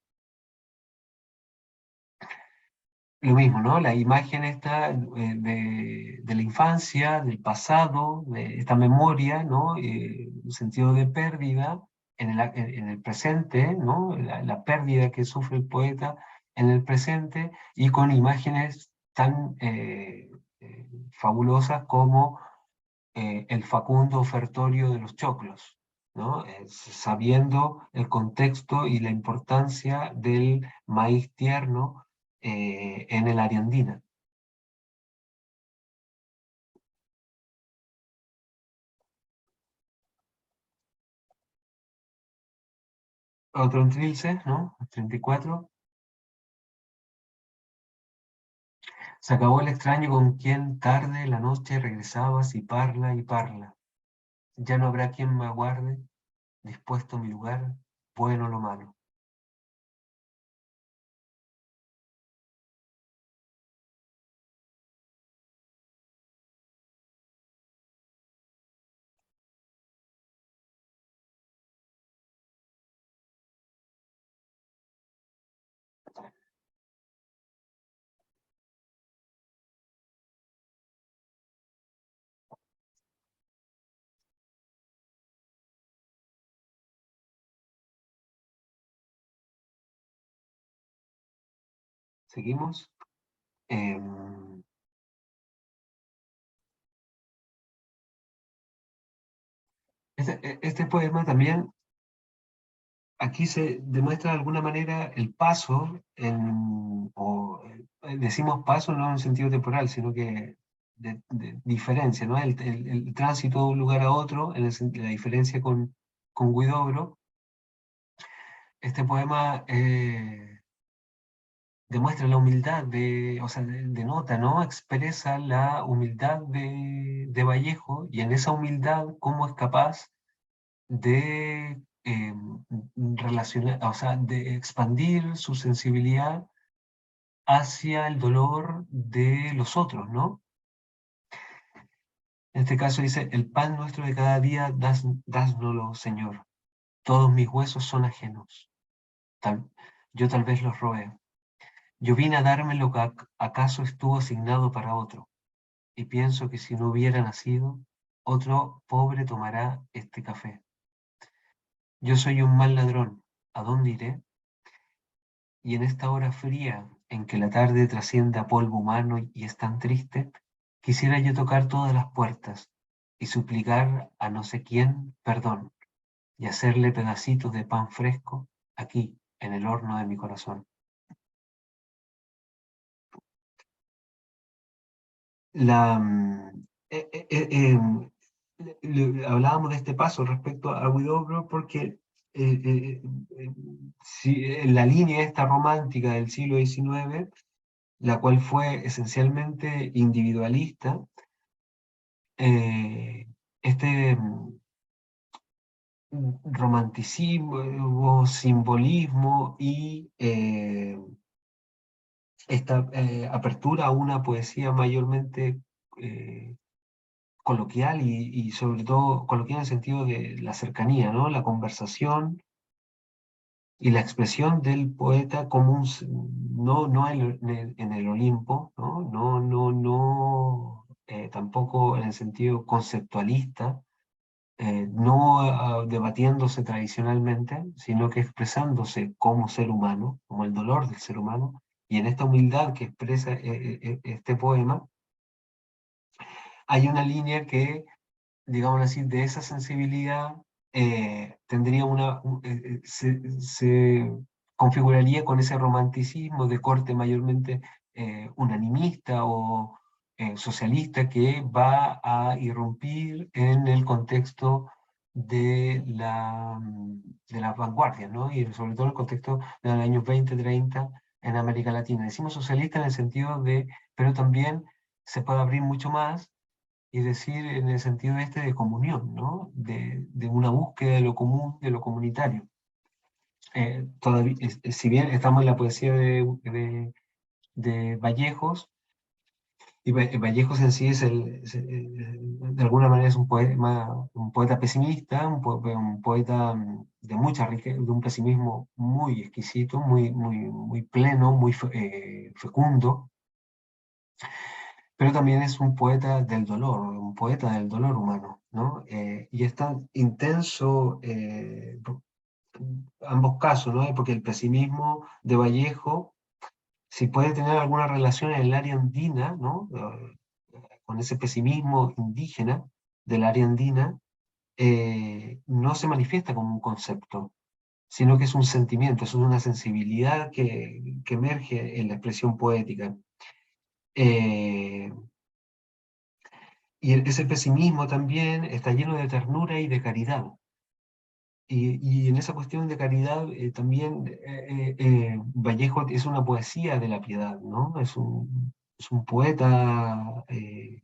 Lo mismo, ¿no? La imagen está de la infancia, del pasado, de esta memoria, ¿no? Un sentido de pérdida en el presente, ¿no? La pérdida que sufre el poeta en el presente y con imágenes tan fabulosas como el facundo ofertorio de los choclos, ¿no? Sabiendo el contexto y la importancia del maíz tierno en el área andina. Otro en Trilce, ¿no? 34. Se acabó el extraño con quien tarde la noche regresabas y parla y parla. Ya no habrá quien me aguarde, dispuesto mi lugar, bueno o lo malo. ¿Seguimos? Este poema también, aquí se demuestra de alguna manera el paso, decimos paso no en un sentido temporal, sino que de diferencia, ¿no? El tránsito de un lugar a otro, la diferencia con Huidobro. Este poema demuestra la humildad, o sea, denota, ¿no? Expresa la humildad de Vallejo y en esa humildad cómo es capaz de relacionar, o sea, de expandir su sensibilidad hacia el dolor de los otros, ¿no? En este caso dice, el pan nuestro de cada día, dásnoslo, Señor. Todos mis huesos son ajenos. Tal, yo tal vez los robé. Yo vine a darme lo que acaso estuvo asignado para otro. Y pienso que si no hubiera nacido, otro pobre tomará este café. Yo soy un mal ladrón. ¿A dónde iré? Y en esta hora fría, en que la tarde trasciende a polvo humano y es tan triste, quisiera yo tocar todas las puertas y suplicar a no sé quién perdón y hacerle pedacitos de pan fresco aquí, en el horno de mi corazón. La, mm, hablábamos de este paso respecto a Huidobro porque en la línea esta romántica del siglo XIX, la cual fue esencialmente individualista, eh, este romanticismo, simbolismo y esta apertura a una poesía mayormente eh, coloquial y sobre todo coloquial en el sentido de la cercanía, ¿no? La conversación y la expresión del poeta como no en el Olimpo, ¿no? No, tampoco en el sentido conceptualista, no debatiéndose tradicionalmente, sino que expresándose como ser humano, como el dolor del ser humano, y en esta humildad que expresa este poema, hay una línea que, digamos así, de esa sensibilidad tendría se configuraría con ese romanticismo de corte mayormente unanimista o socialista que va a irrumpir en el contexto de las vanguardias, ¿no? Y sobre todo en el contexto de los años 20, 30 en América Latina. Decimos socialista en el sentido de, pero también se puede abrir mucho más y decir en el sentido este de comunión, ¿no? De una búsqueda de lo común, de lo comunitario. Todavía, si bien estamos en la poesía de Vallejos, Y Vallejos en sí de alguna manera es un poeta pesimista, un poeta de mucha riqueza, de un pesimismo muy exquisito, muy pleno, fecundo, pero también es un poeta del dolor humano, ¿no? Y es tan intenso ambos casos, ¿no? Porque el pesimismo de Vallejo, si puede tener alguna relación en el área andina, ¿no? Con ese pesimismo indígena del área andina, no se manifiesta como un concepto, sino que es un sentimiento, es una sensibilidad que emerge en la expresión poética. Eh, Ese pesimismo también está lleno de ternura y de caridad. Y en esa cuestión de caridad también Vallejo es una poesía de la piedad, ¿no? Es un poeta que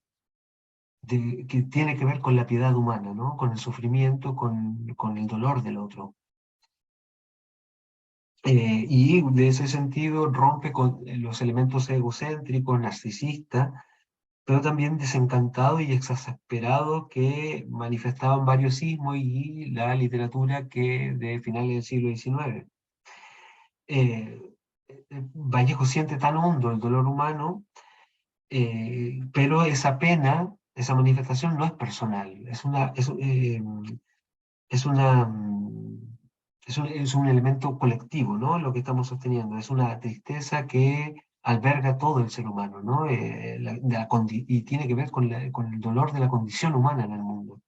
tiene que ver con la piedad humana, ¿no? Con el sufrimiento, con el dolor del otro. Y de ese sentido rompe con los elementos egocéntricos, narcisistas, pero también desencantados y exasperados que manifestaban varios sismos y la literatura que de finales del siglo XIX. Vallejo siente tan hondo el dolor humano, pero esa pena, esa manifestación no es personal, es una, es un elemento colectivo, ¿no? Lo que estamos sosteniendo, es una tristeza que alberga todo el ser humano, ¿no? Y tiene que ver con el dolor de la condición humana en el mundo.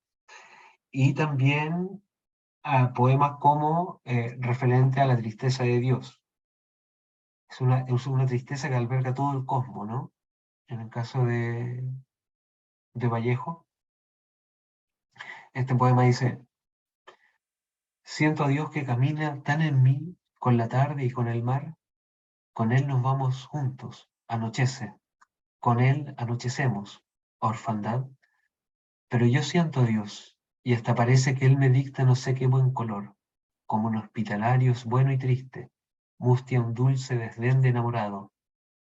Y también a poemas como referente a la tristeza de Dios. Es una tristeza que alberga todo el cosmos, ¿no? En el caso de Vallejo, este poema dice: siento a Dios que camina tan en mí con la tarde y con el mar. Con él nos vamos juntos, anochece, con él anochecemos, orfandad. Pero yo siento a Dios, y hasta parece que él me dicta no sé qué buen color, como un hospitalario es bueno y triste, mustia un dulce desdén de enamorado,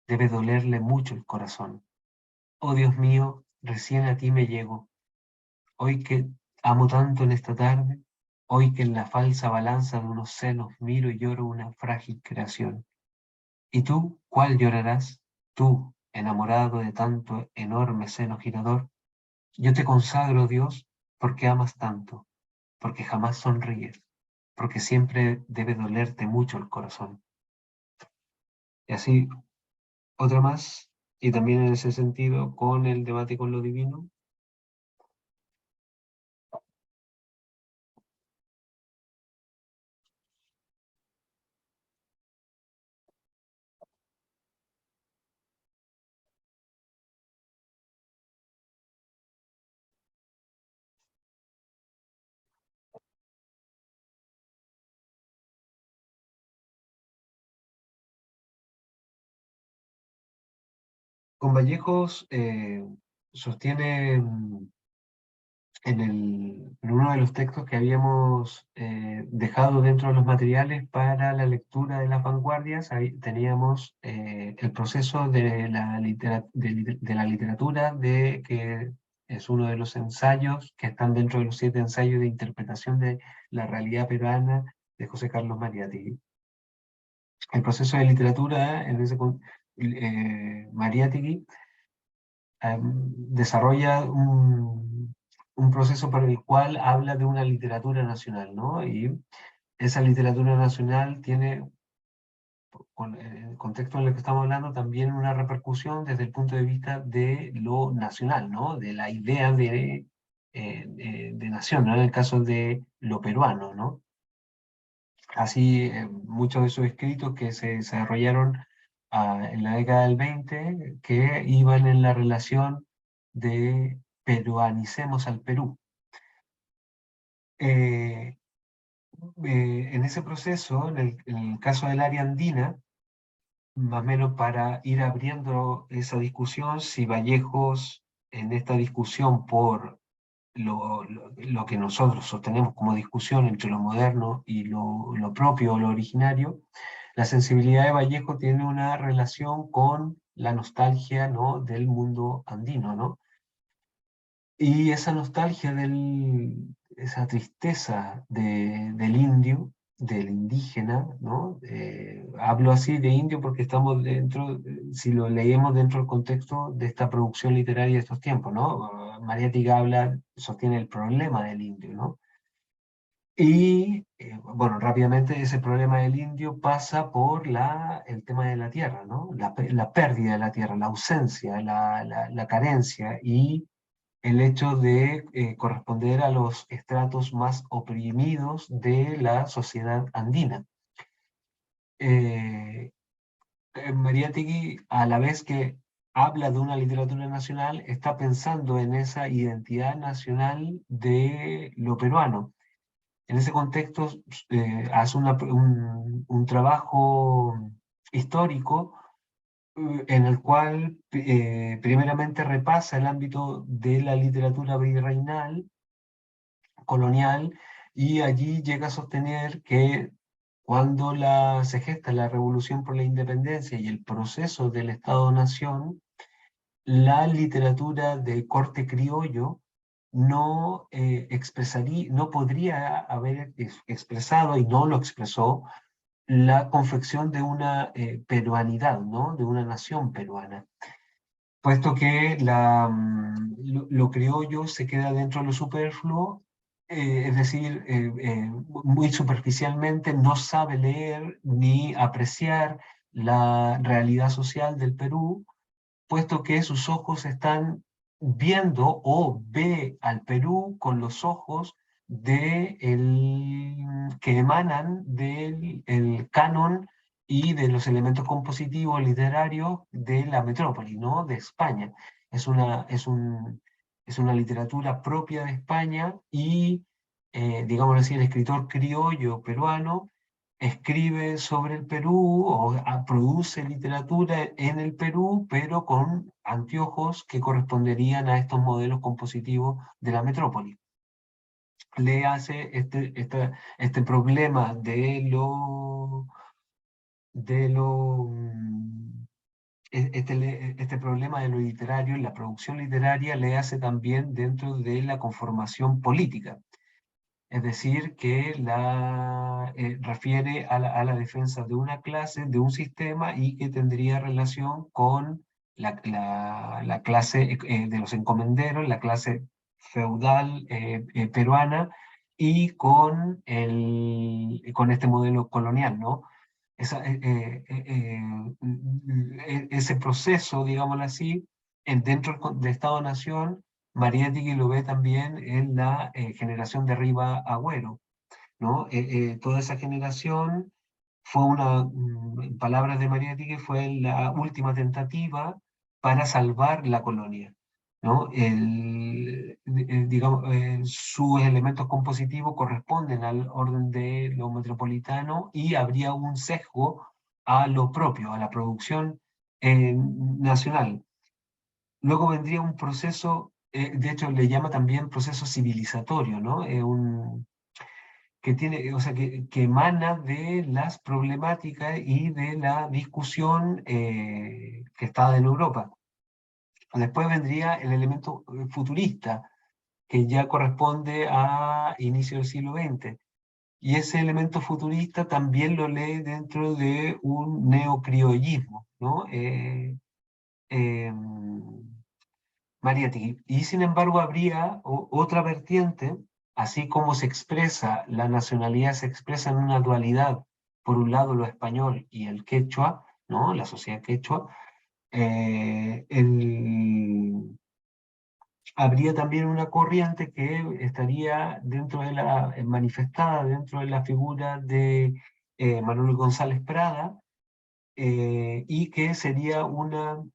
debe dolerle mucho el corazón. Oh Dios mío, recién a ti me llego, hoy que amo tanto en esta tarde, hoy que en la falsa balanza de unos senos miro y lloro una frágil creación. ¿Y tú cuál llorarás? Tú, enamorado de tanto enorme seno girador. Yo te consagro, Dios, porque amas tanto, porque jamás sonríes, porque siempre debe dolerte mucho el corazón. Y así, otra más, y también en ese sentido, con el debate con lo divino. Con Vallejos sostiene en uno de los textos que habíamos dejado dentro de los materiales para la lectura de las vanguardias, ahí teníamos el proceso de de la literatura, que es uno de los ensayos que están dentro de los 7 ensayos de interpretación de la realidad peruana de José Carlos Mariátegui. El proceso de literatura en Mariátegui desarrolla un proceso por el cual habla de una literatura nacional, ¿no? Y esa literatura nacional tiene, en el contexto en el que estamos hablando, también una repercusión desde el punto de vista de lo nacional, ¿no? De la idea de nación, ¿no? En el caso de lo peruano, ¿no? Así, muchos de sus escritos que se desarrollaron en la década del 20, que iban en la relación de peruanicemos al Perú. Eh, en ese proceso, en el caso del área andina, más o menos para ir abriendo esa discusión, si Vallejos en esta discusión por lo que nosotros sostenemos como discusión entre lo moderno y lo propio o lo originario, la sensibilidad de Vallejo tiene una relación con la nostalgia, ¿no?, del mundo andino, ¿no? Y esa nostalgia, esa tristeza del indio, del indígena, ¿no? Hablo así de indio porque estamos dentro, si lo leemos dentro del contexto de esta producción literaria de estos tiempos, ¿no? Mariátegui sostiene el problema del indio, ¿no? Y, bueno, rápidamente ese problema del indio pasa por el tema de la tierra, ¿no? La pérdida de la tierra, la ausencia, la carencia y el hecho de corresponder a los estratos más oprimidos de la sociedad andina. Mariátegui, a la vez que habla de una literatura nacional, está pensando en esa identidad nacional de lo peruano. En ese contexto, hace un trabajo histórico en el cual primeramente repasa el ámbito de la literatura virreinal, colonial, y allí llega a sostener que cuando se gesta la revolución por la independencia y el proceso del Estado-Nación, la literatura de corte criollo no podría haber expresado, y no lo expresó, la confección de una peruanidad, ¿no?, de una nación peruana, puesto que lo criollo se queda dentro de lo superfluo, es decir, muy superficialmente no sabe leer ni apreciar la realidad social del Perú, puesto que sus ojos están viendo o ve al Perú con los ojos que emanan del el canon y de los elementos compositivos literarios de la metrópoli, ¿no?, de España. Es una literatura propia de España y, digámoslo así, el escritor criollo peruano escribe sobre el Perú o produce literatura en el Perú, pero con anteojos que corresponderían a estos modelos compositivos de la metrópoli. Le hace este problema este problema de lo literario, la producción literaria, le hace también dentro de la conformación política. Es decir, que refiere a la defensa de una clase, de un sistema, y que tendría relación con la clase de los encomenderos, la clase feudal peruana, y con este modelo colonial, ¿no? Ese proceso, digámoslo así, dentro del Estado-Nación, Mariátegui lo ve también en la generación de Riva Agüero, ¿no? Toda esa generación fue en palabras de Mariátegui, fue la última tentativa para salvar la colonia, ¿no? Digamos, sus elementos compositivos corresponden al orden de lo metropolitano y habría un sesgo a lo propio, a la producción nacional. Luego vendría un proceso, de hecho le llama también proceso civilizatorio, ¿no? O sea, que emana de las problemáticas y de la discusión que está en Europa. Después vendría el elemento futurista, que ya corresponde a inicio del siglo XX. Y ese elemento futurista también lo lee dentro de un neocriollismo, ¿no? Mariátegui. Y sin embargo habría otra vertiente, así como la nacionalidad se expresa en una dualidad, por un lado lo español y el quechua, ¿no?, la sociedad quechua, eh, el, habría también una corriente que estaría manifestada dentro de la figura de Manuel González Prada, y que sería un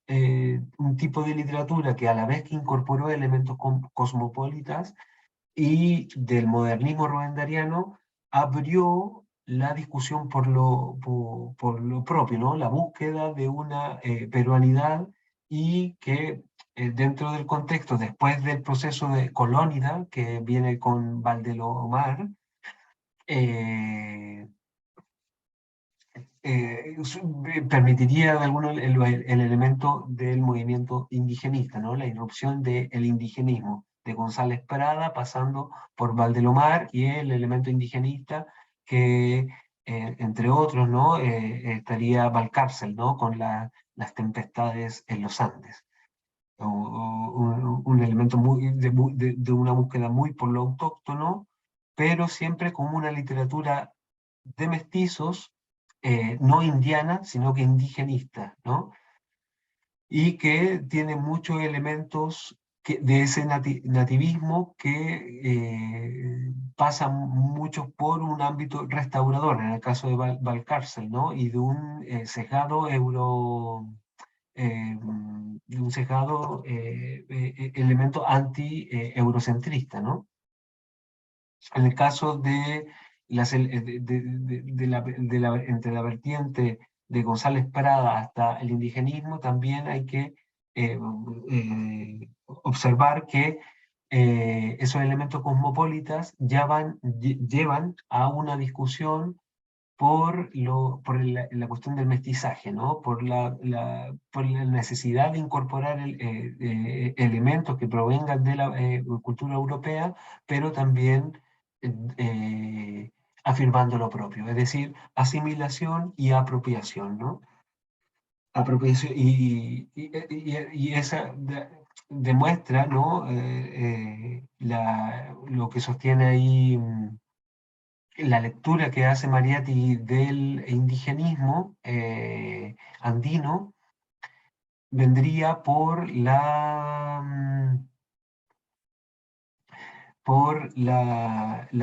tipo de literatura que, a la vez que incorporó elementos cosmopolitas y del modernismo rubendariano, abrió la discusión por lo propio, ¿no? La búsqueda de una peruanidad, y que dentro del contexto, después del proceso de colónida que viene con Valdelomar, permitiría de alguno el elemento del movimiento indigenista, ¿no? La irrupción del indigenismo, de González Prada pasando por Valdelomar y el elemento indigenista que, entre otros, ¿no? Estaría Valcárcel, ¿no? Con las tempestades en los Andes. Un elemento de una búsqueda muy por lo autóctono, pero siempre como una literatura de mestizos, no indiana, sino que indigenista, ¿no? Y que tiene muchos elementos de ese nativismo que pasan mucho por un ámbito restaurador, en el caso de Valcárcel, ¿no? Y de un sesgado de un sesgado elemento anti-eurocentrista, ¿no? En el caso de, entre la vertiente de González Prada hasta el indigenismo, también hay que observar que esos elementos cosmopolitas llevan a una discusión por la cuestión del mestizaje, ¿no? Por la necesidad de incorporar elementos que provengan de la cultura europea, pero también eh, afirmando lo propio, es decir, asimilación y apropiación, ¿no? Apropiación, y esa demuestra, ¿no? Lo que sostiene ahí la lectura que hace Mariatti del indigenismo andino vendría por la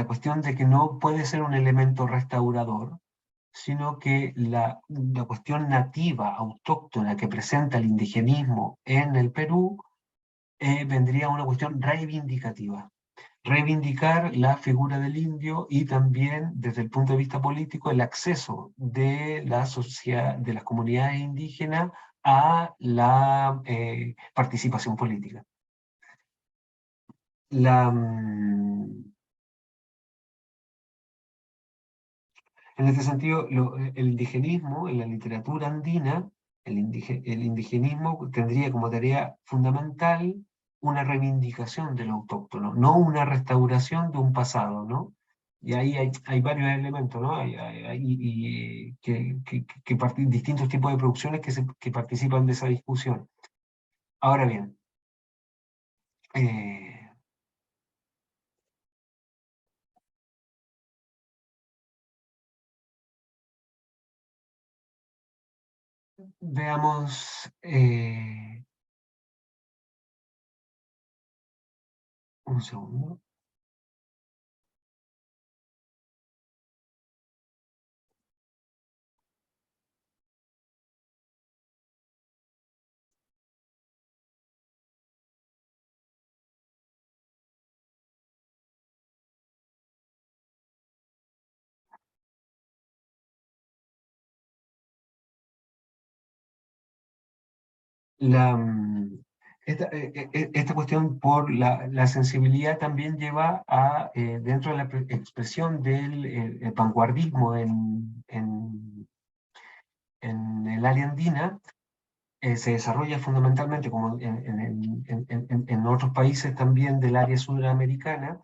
cuestión de que no puede ser un elemento restaurador, sino que la cuestión nativa, autóctona que presenta el indigenismo en el Perú vendría a una cuestión reivindicativa. Reivindicar la figura del indio y también, desde el punto de vista político, el acceso de la sociedad, de las comunidades indígenas a la participación política. En este sentido, el indigenismo, en la literatura andina, el indigenismo tendría como tarea fundamental una reivindicación de lo autóctono, no una restauración de un pasado, ¿no? Y ahí hay varios elementos, ¿no? Distintos tipos de producciones que participan de esa discusión. Ahora bien, eh, veamos un segundo. Esta cuestión por la sensibilidad también lleva a, dentro de la expresión del vanguardismo en el área andina, se desarrolla fundamentalmente, como en otros países también del área sudamericana,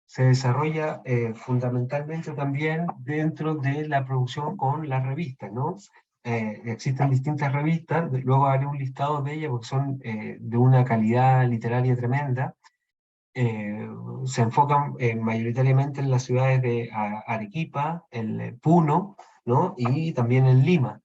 se desarrolla fundamentalmente también dentro de la producción con las revistas, ¿no? Existen distintas revistas, luego haré un listado de ellas porque son de una calidad literaria tremenda. Se enfocan mayoritariamente en las ciudades de Arequipa, en Puno, ¿no? Y también en Lima.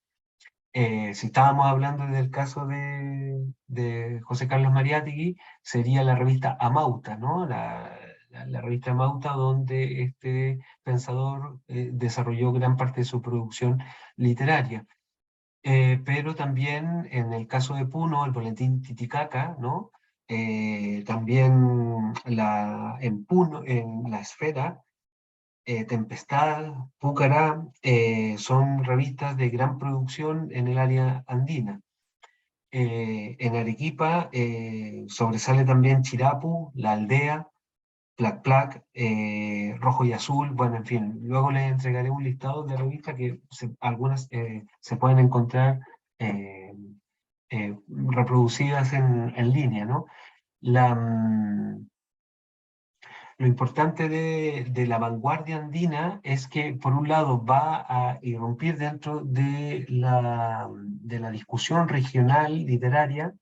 Si estábamos hablando del caso de José Carlos Mariátegui, sería la revista Amauta, ¿no? La revista Amauta, donde este pensador desarrolló gran parte de su producción literaria. Pero también en el caso de Puno, el boletín Titicaca, ¿no? También en Puno, en La Esfera, Tempestad, Púcara, son revistas de gran producción en el área andina. En Arequipa sobresale también Chirapu, La Aldea, Plac Plac, Rojo y Azul, bueno, en fin. Luego les entregaré un listado de revistas que algunas se pueden encontrar eh, reproducidas en línea, ¿no? La, lo importante de la vanguardia andina es que, por un lado, va a irrumpir dentro de la discusión regional literaria,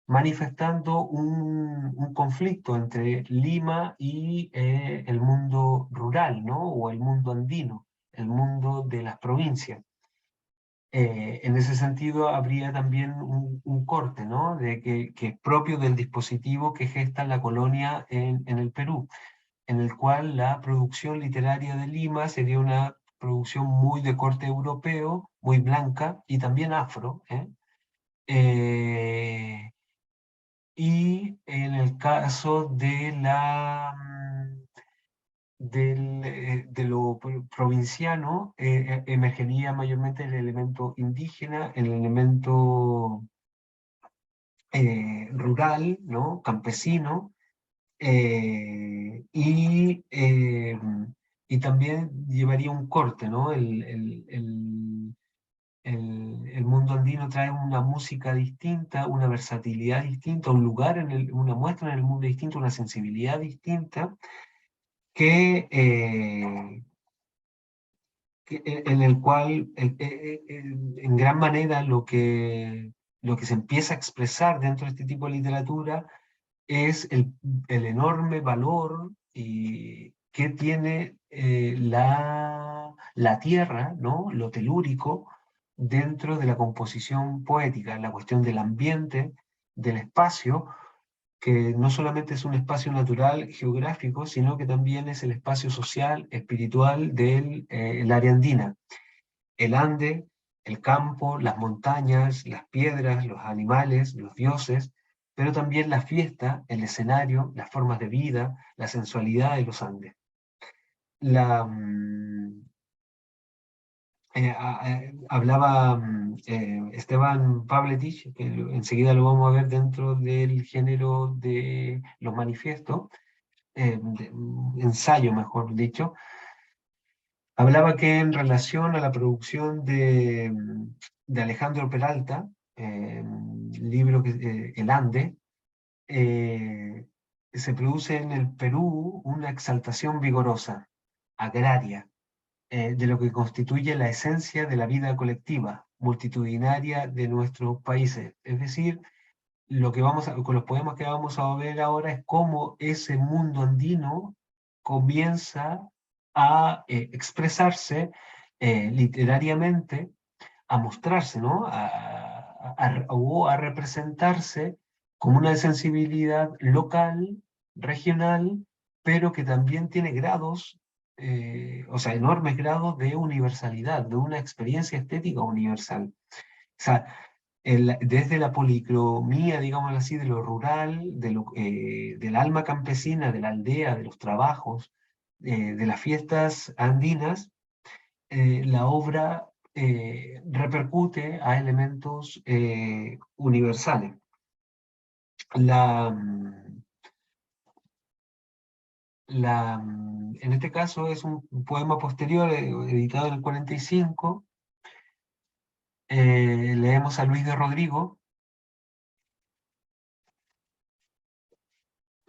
manifestando un conflicto entre Lima y el mundo rural, ¿no? O el mundo andino, el mundo de las provincias. En ese sentido, habría también un corte, ¿no? Que es propio del dispositivo que gesta la colonia en el Perú, en el cual la producción literaria de Lima sería una producción muy de corte europeo, muy blanca y también afro, ¿eh? Eh, y en el caso de lo provinciano, emergería mayormente el elemento indígena, el elemento rural, ¿no? Campesino, y también llevaría un corte, ¿no? El mundo andino trae una música distinta, una versatilidad distinta, un lugar, una muestra en el mundo distinto, una sensibilidad distinta, que, en el cual en gran manera lo que se empieza a expresar dentro de este tipo de literatura es el enorme valor que tiene la tierra, ¿no? Lo telúrico, dentro de la composición poética, la cuestión del ambiente, del espacio, que no solamente es un espacio natural, geográfico, sino que también es el espacio social, espiritual del área andina. El Ande, el campo, las montañas, las piedras, los animales, los dioses, pero también la fiesta, el escenario, las formas de vida, la sensualidad de los Andes. La, hablaba Esteban Pavletich, que enseguida lo vamos a ver dentro del género de los manifiestos, ensayo mejor dicho, hablaba que en relación a la producción de Alejandro Peralta, libro El Ande, eh, se produce en el Perú una exaltación vigorosa, agraria, de lo que constituye la esencia de la vida colectiva, multitudinaria de nuestros países. Es decir, con los poemas que vamos a ver ahora es cómo ese mundo andino comienza a expresarse literariamente, a mostrarse, ¿no? O a representarse como una sensibilidad local, regional, pero que también tiene grados, o sea, enormes grados de universalidad, de una experiencia estética universal. O sea, desde la policromía, digámoslo así, de lo rural, del alma campesina, de la aldea, de los trabajos, de las fiestas andinas, la obra repercute a elementos universales. La, mm, en este caso es un poema posterior, editado en el 45. Leemos a Luis de Rodrigo.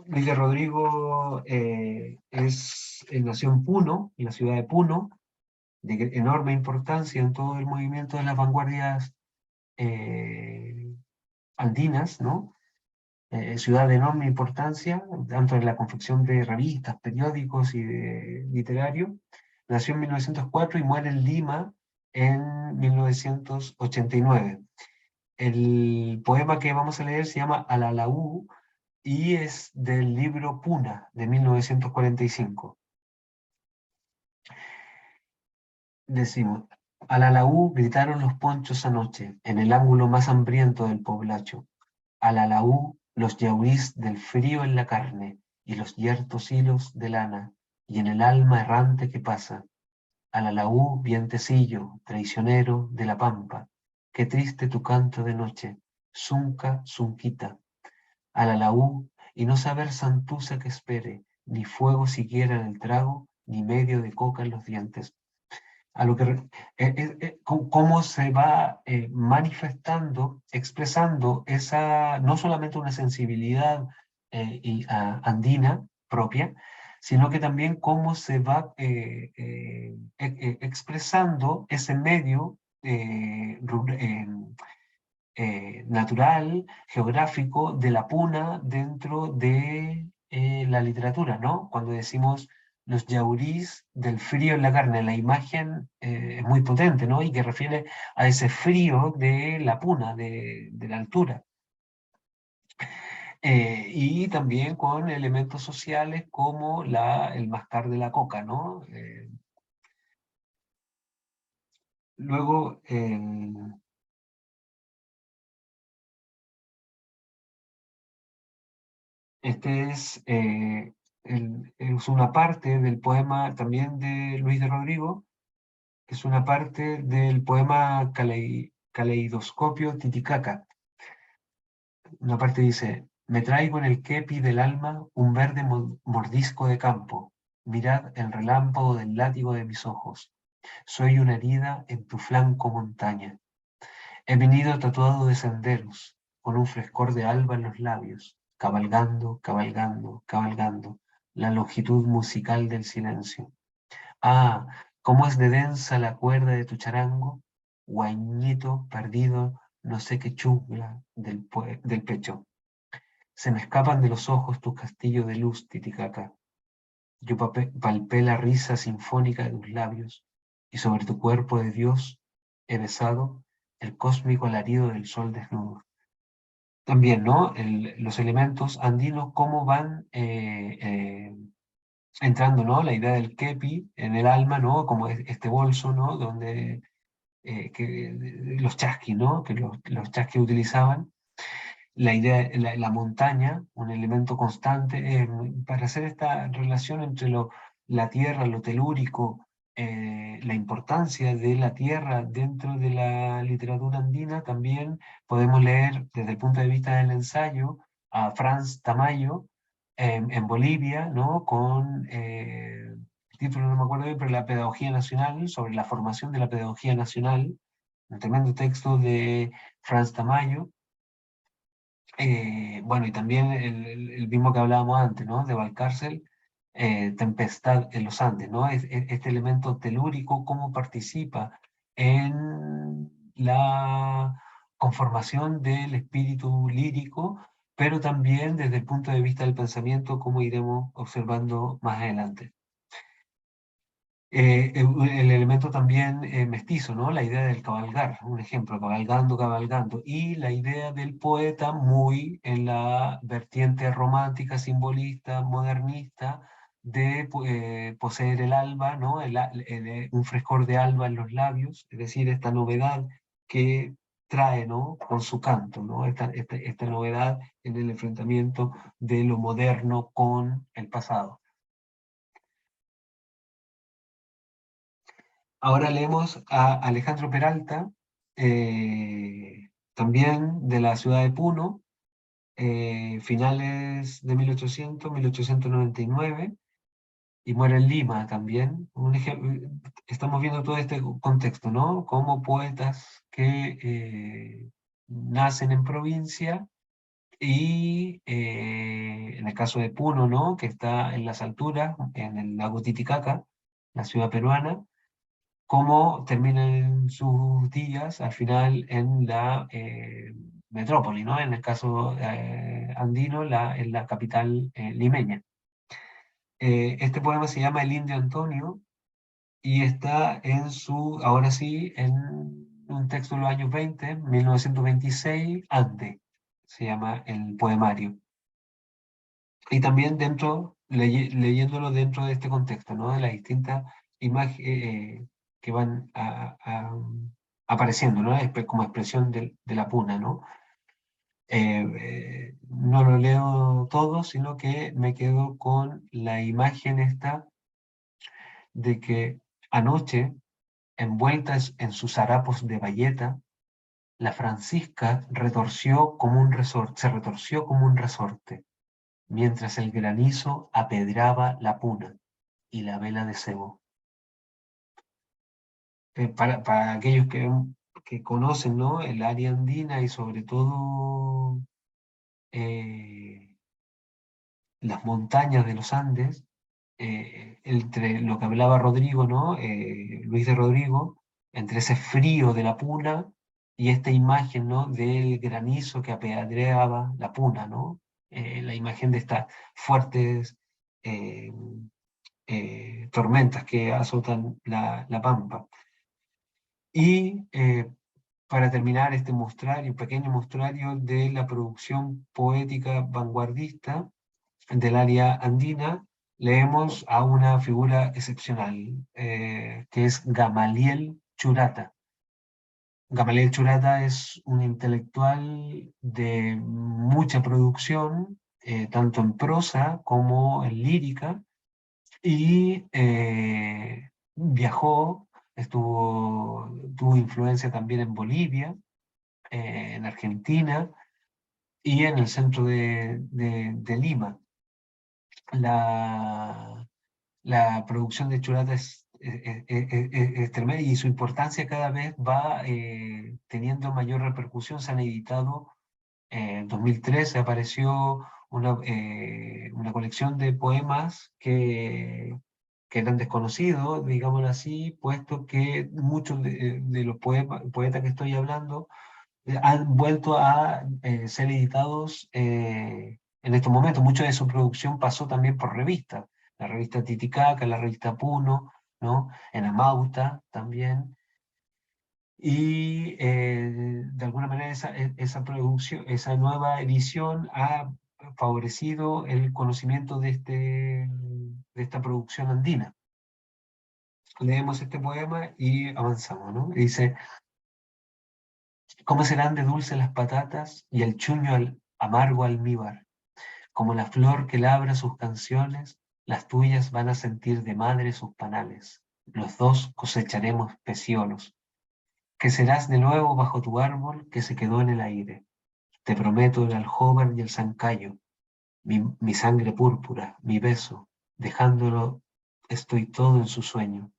Luis de Rodrigo nació en Puno, en la ciudad de Puno, de enorme importancia en todo el movimiento de las vanguardias andinas, ¿no? Ciudad de enorme importancia, tanto en la confección de revistas, periódicos y literarios. Nació en 1904 y muere en Lima en 1989. El poema que vamos a leer se llama Alalaú y es del libro Puna de 1945. Decimos: Alalaú gritaron los ponchos anoche, en el ángulo más hambriento del poblacho. Alalaú los yaurís del frío en la carne, y los yertos hilos de lana, y en el alma errante que pasa. Alalaú, vientecillo, traicionero de la pampa, qué triste tu canto de noche, zunca, zunquita. Alalaú, y no saber santuza que espere, ni fuego siquiera en el trago, ni medio de coca en los dientes. A lo que, cómo se va manifestando, expresando esa, no solamente una sensibilidad andina propia, sino que también cómo se va expresando ese medio natural, geográfico, de la puna dentro de la literatura, ¿no? Cuando decimos los yaurís del frío en la carne, la imagen es muy potente, ¿no? Y que refiere a ese frío de la puna, de la altura. Y también con elementos sociales como el mascar de la coca, ¿no? Luego, este es una parte del poema también de Luis de Rodrigo, que es una parte del poema Caleidoscopio Titicaca. Una parte dice: me traigo en el kepi del alma un verde mordisco de campo. Mirad el relámpago del látigo de mis ojos. Soy una herida en tu flanco montaña. He venido tatuado de senderos, con un frescor de alba en los labios, cabalgando, cabalgando, cabalgando, la longitud musical del silencio. Ah, cómo es de densa la cuerda de tu charango, guañito perdido, no sé qué chugla del pecho. Se me escapan de los ojos tus castillos de luz, Titicaca. Yo palpé la risa sinfónica de tus labios, y sobre tu cuerpo de Dios he besado el cósmico alarido del sol desnudo. También, ¿no? Los elementos andinos, cómo van entrando, ¿no? La idea del kepi en el alma, ¿no? Como este bolso, ¿no? Donde los chasquis, ¿no? Que los chasquis utilizaban. La idea, la montaña, un elemento constante, para hacer esta relación entre la tierra, lo telúrico, la importancia de la tierra dentro de la literatura andina, también podemos leer desde el punto de vista del ensayo a Franz Tamayo en Bolivia, ¿no? Con el título no me acuerdo bien, pero La Pedagogía Nacional, sobre la formación de la pedagogía nacional, un tremendo texto de Franz Tamayo. Bueno, y también el mismo que hablábamos antes, ¿no? De Valcárcel, Tempestad en los Andes, ¿no? Este elemento telúrico, cómo participa en la conformación del espíritu lírico, pero también desde el punto de vista del pensamiento, como iremos observando más adelante. El elemento también mestizo, ¿no? La idea del cabalgar, un ejemplo, cabalgando, cabalgando, y la idea del poeta muy en la vertiente romántica, simbolista, modernista, de poseer el alba, ¿no? Un frescor de alba en los labios, es decir, esta novedad que trae, ¿no? Con su canto, ¿no? Esta novedad en el enfrentamiento de lo moderno con el pasado. Ahora leemos a Alejandro Peralta, también de la ciudad de Puno, finales de 1800, 1899, y muere en Lima también. Estamos viendo todo este contexto, ¿no? Como poetas que nacen en provincia y en el caso de Puno, ¿no? Que está en las alturas, en el lago Titicaca, la ciudad peruana, cómo terminan sus días al final en la metrópoli, ¿no? En el caso andino, en la capital limeña. Este poema se llama El Indio Antonio y está ahora sí, en un texto de los años 20, 1926, Ande, se llama el poemario. Y también leyéndolo dentro de este contexto, ¿no? De las distintas imágenes que van apareciendo, ¿no? Como expresión de la puna, ¿no? No lo leo todo, sino que me quedo con la imagen esta de que anoche, envueltas en sus harapos de bayeta, la Francisca se retorció como un resorte. mientras el granizo apedraba la puna y la vela de cebo. Para aquellos que conocen, ¿no?, el área andina y sobre todo las montañas de los Andes, entre lo que hablaba Rodrigo, ¿no?, Luis de Rodrigo, entre ese frío de la puna y esta imagen, ¿no?, del granizo que apedreaba la puna, ¿no? La imagen de estas fuertes eh, tormentas que azotan la pampa. Y para terminar este muestrario, pequeño muestrario de la producción poética vanguardista del área andina, leemos a una figura excepcional, que es Gamaliel Churata. Gamaliel Churata es un intelectual de mucha producción, tanto en prosa como en lírica, y viajó, tuvo influencia también en Bolivia, en Argentina y en el centro de Lima. La, la producción de Churata es tremenda y su importancia cada vez va teniendo mayor repercusión. Se han editado, en 2013 apareció una colección de poemas que eran desconocidos, digámoslo así, puesto que muchos de los poetas que estoy hablando han vuelto a ser editados en estos momentos. Mucha de su producción pasó también por revistas, la revista Titicaca, la revista Puno, ¿no?, en Amauta también. Y de alguna manera esa producción, esa nueva edición ha favorecido el conocimiento de esta producción andina. Leemos este poema y avanzamos, ¿no? Y dice: ¿cómo serán de dulce las patatas y el chuño amargo almíbar? Como la flor que labra sus canciones, las tuyas van a sentir de madre sus panales. Los dos cosecharemos peciolos, que serás de nuevo bajo tu árbol que se quedó en el aire. Te prometo el aljóbar y el zancayo, mi sangre púrpura, mi beso, dejándolo estoy todo en su sueño,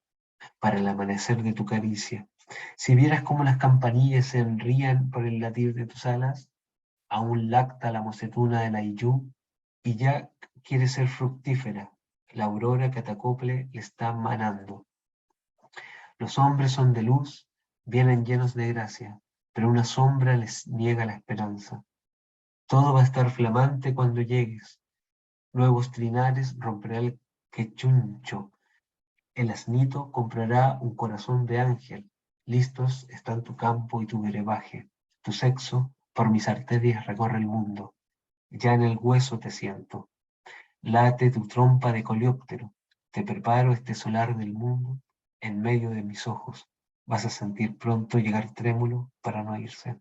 para el amanecer de tu caricia. Si vieras cómo las campanillas se enrían por el latir de tus alas, aún lacta la mocetuna de la iyú, y ya quiere ser fructífera, la aurora que a Tacople le está manando. Los hombres son de luz, vienen llenos de gracia, pero una sombra les niega la esperanza. Todo va a estar flamante cuando llegues. Nuevos trinares romperá el quechuncho. El asnito comprará un corazón de ángel. Listos están tu campo y tu brebaje. Tu sexo por mis arterias recorre el mundo. Ya en el hueso te siento. Late tu trompa de coleóptero. Te preparo este solar del mundo en medio de mis ojos. Vas a sentir pronto llegar trémulo para no irse.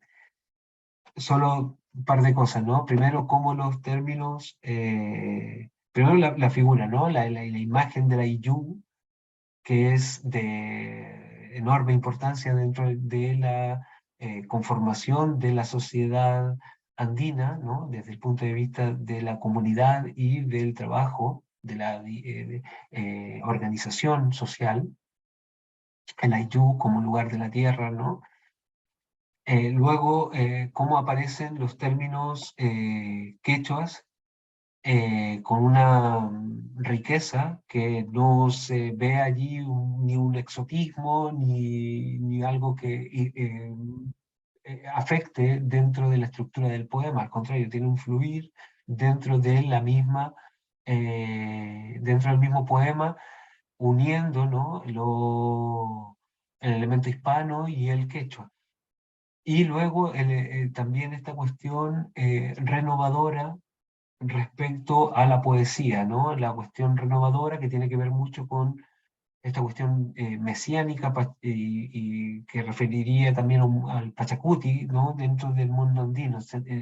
Solo un par de cosas, ¿no? Primero, cómo los términos, primero la figura, ¿no? La imagen de la Iyú, que es de enorme importancia dentro de la conformación de la sociedad andina, ¿no?, desde el punto de vista de la comunidad y del trabajo, de la organización social, el Ayllu como lugar de la tierra, ¿no? Luego, cómo aparecen los términos quechuas con una riqueza que no se ve allí ni un exotismo ni algo que afecte dentro de la estructura del poema. Al contrario, tiene un fluir dentro de la misma, dentro del mismo poema, uniendo, ¿no?, el elemento hispano y el quechua. Y luego también esta cuestión renovadora respecto a la poesía, ¿no? La cuestión renovadora que tiene que ver mucho con esta cuestión mesiánica y que referiría también al Pachacuti, ¿no?, dentro del mundo andino.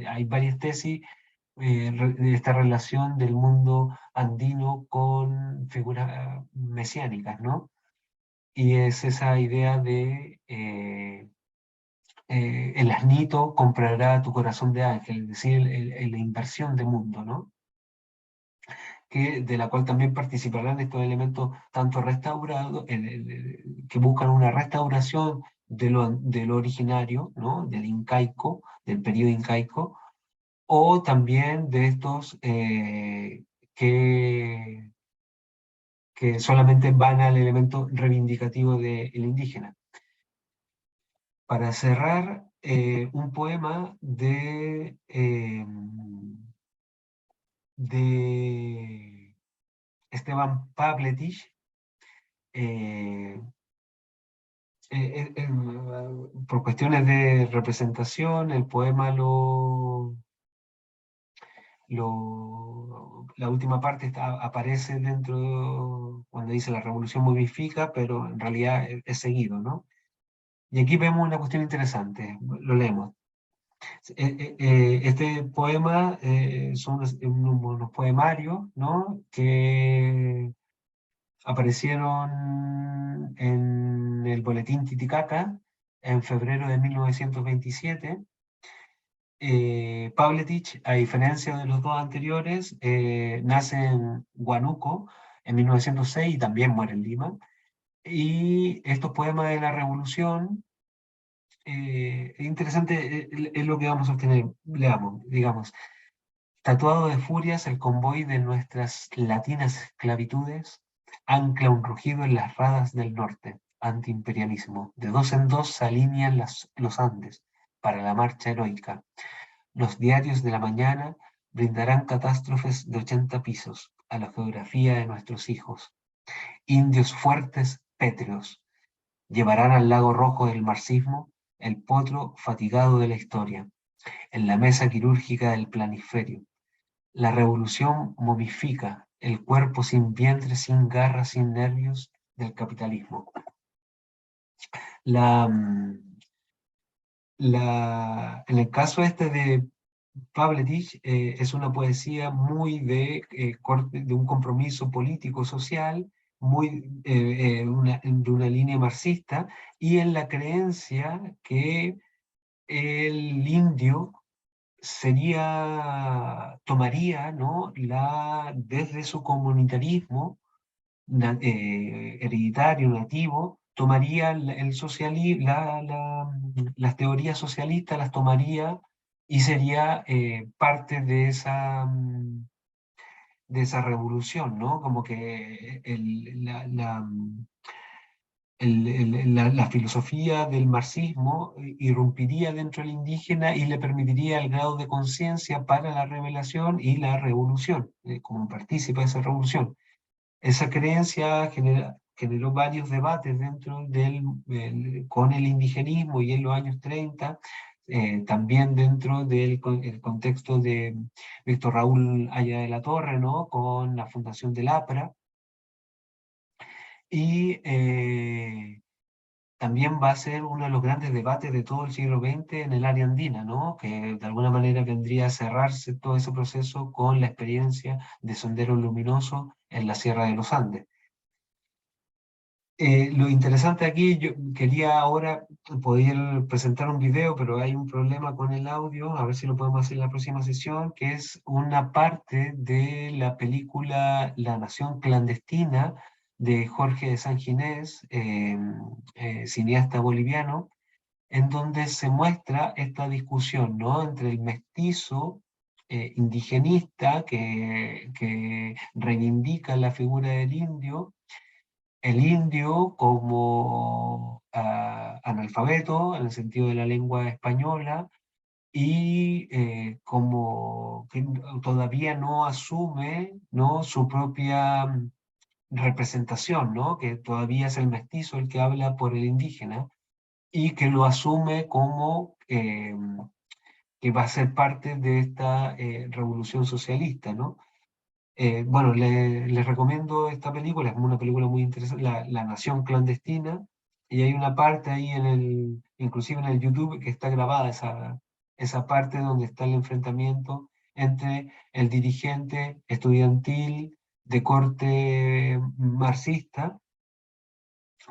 Hay varias tesis de esta relación del mundo andino con figuras mesiánicas, ¿no? Y es esa idea de el asnito comprará tu corazón de ángel, es decir, la inversión de mundo, ¿no? de la cual también participarán estos elementos tanto restaurados, que buscan una restauración de lo originario, ¿no? Del incaico, del periodo incaico, o también de estos que, que solamente van al elemento reivindicativo del indígena. Para cerrar, un poema de Esteban Pavletich, eh, por cuestiones de representación, el poema la última parte aparece dentro, cuando dice la revolución modifica, pero en realidad es seguido, ¿no? Y aquí vemos una cuestión interesante, lo leemos. Este poema son unos poemarios, ¿no? Que aparecieron en el Boletín Titicaca en febrero de 1927. Pavletich, a diferencia de los dos anteriores, nace en Huánuco en 1906 y también muere en Lima. Y estos poemas de la Revolución, es interesante, es lo que vamos a obtener. Leamos, digamos. Tatuado de furias, el convoy de nuestras latinas esclavitudes ancla un rugido en las radas del norte, antiimperialismo. De dos en dos se alinean los Andes para la marcha heroica. Los diarios de la mañana brindarán catástrofes de 80 pisos a la geografía de nuestros hijos. Indios fuertes, pétreos, llevarán al lago rojo del marxismo el potro fatigado de la historia, en la mesa quirúrgica del planiferio. La revolución momifica el cuerpo sin vientre, sin garras, sin nervios del capitalismo. En el caso este de Pavletich, es una poesía muy de un compromiso político-social, muy de una línea marxista, y en la creencia que el indio tomaría, ¿no? Desde su comunitarismo hereditario, nativo, tomaría las teorías socialistas, las tomaría y sería parte de esa revolución, ¿no? Como que la filosofía del marxismo irrumpiría dentro del indígena y le permitiría el grado de conciencia para la revelación y la revolución, como partícipe de esa revolución. Esa creencia generó varios debates con el indigenismo y en los años 30, también dentro del el contexto de Víctor Raúl Haya de la Torre, ¿no? Con la fundación del APRA. Y también va a ser uno de los grandes debates de todo el siglo XX en el área andina, ¿no? Que de alguna manera vendría a cerrarse todo ese proceso con la experiencia de Sendero Luminoso en la Sierra de los Andes. Lo interesante aquí, yo quería ahora poder presentar un video, pero hay un problema con el audio, a ver si lo podemos hacer en la próxima sesión, que es una parte de la película La Nación Clandestina de Jorge de Sanginés, cineasta boliviano, en donde se muestra esta discusión, ¿no? Entre el mestizo indigenista que reivindica la figura del indio, el indio como analfabeto en el sentido de la lengua española y como que todavía no asume, ¿no? Su propia representación, ¿no? Que todavía es el mestizo el que habla por el indígena y que lo asume como que va a ser parte de esta revolución socialista, ¿no? Bueno, les recomiendo esta película, es una película muy interesante, La Nación Clandestina, y hay una parte ahí inclusive en el YouTube, que está grabada esa parte donde está el enfrentamiento entre el dirigente estudiantil de corte marxista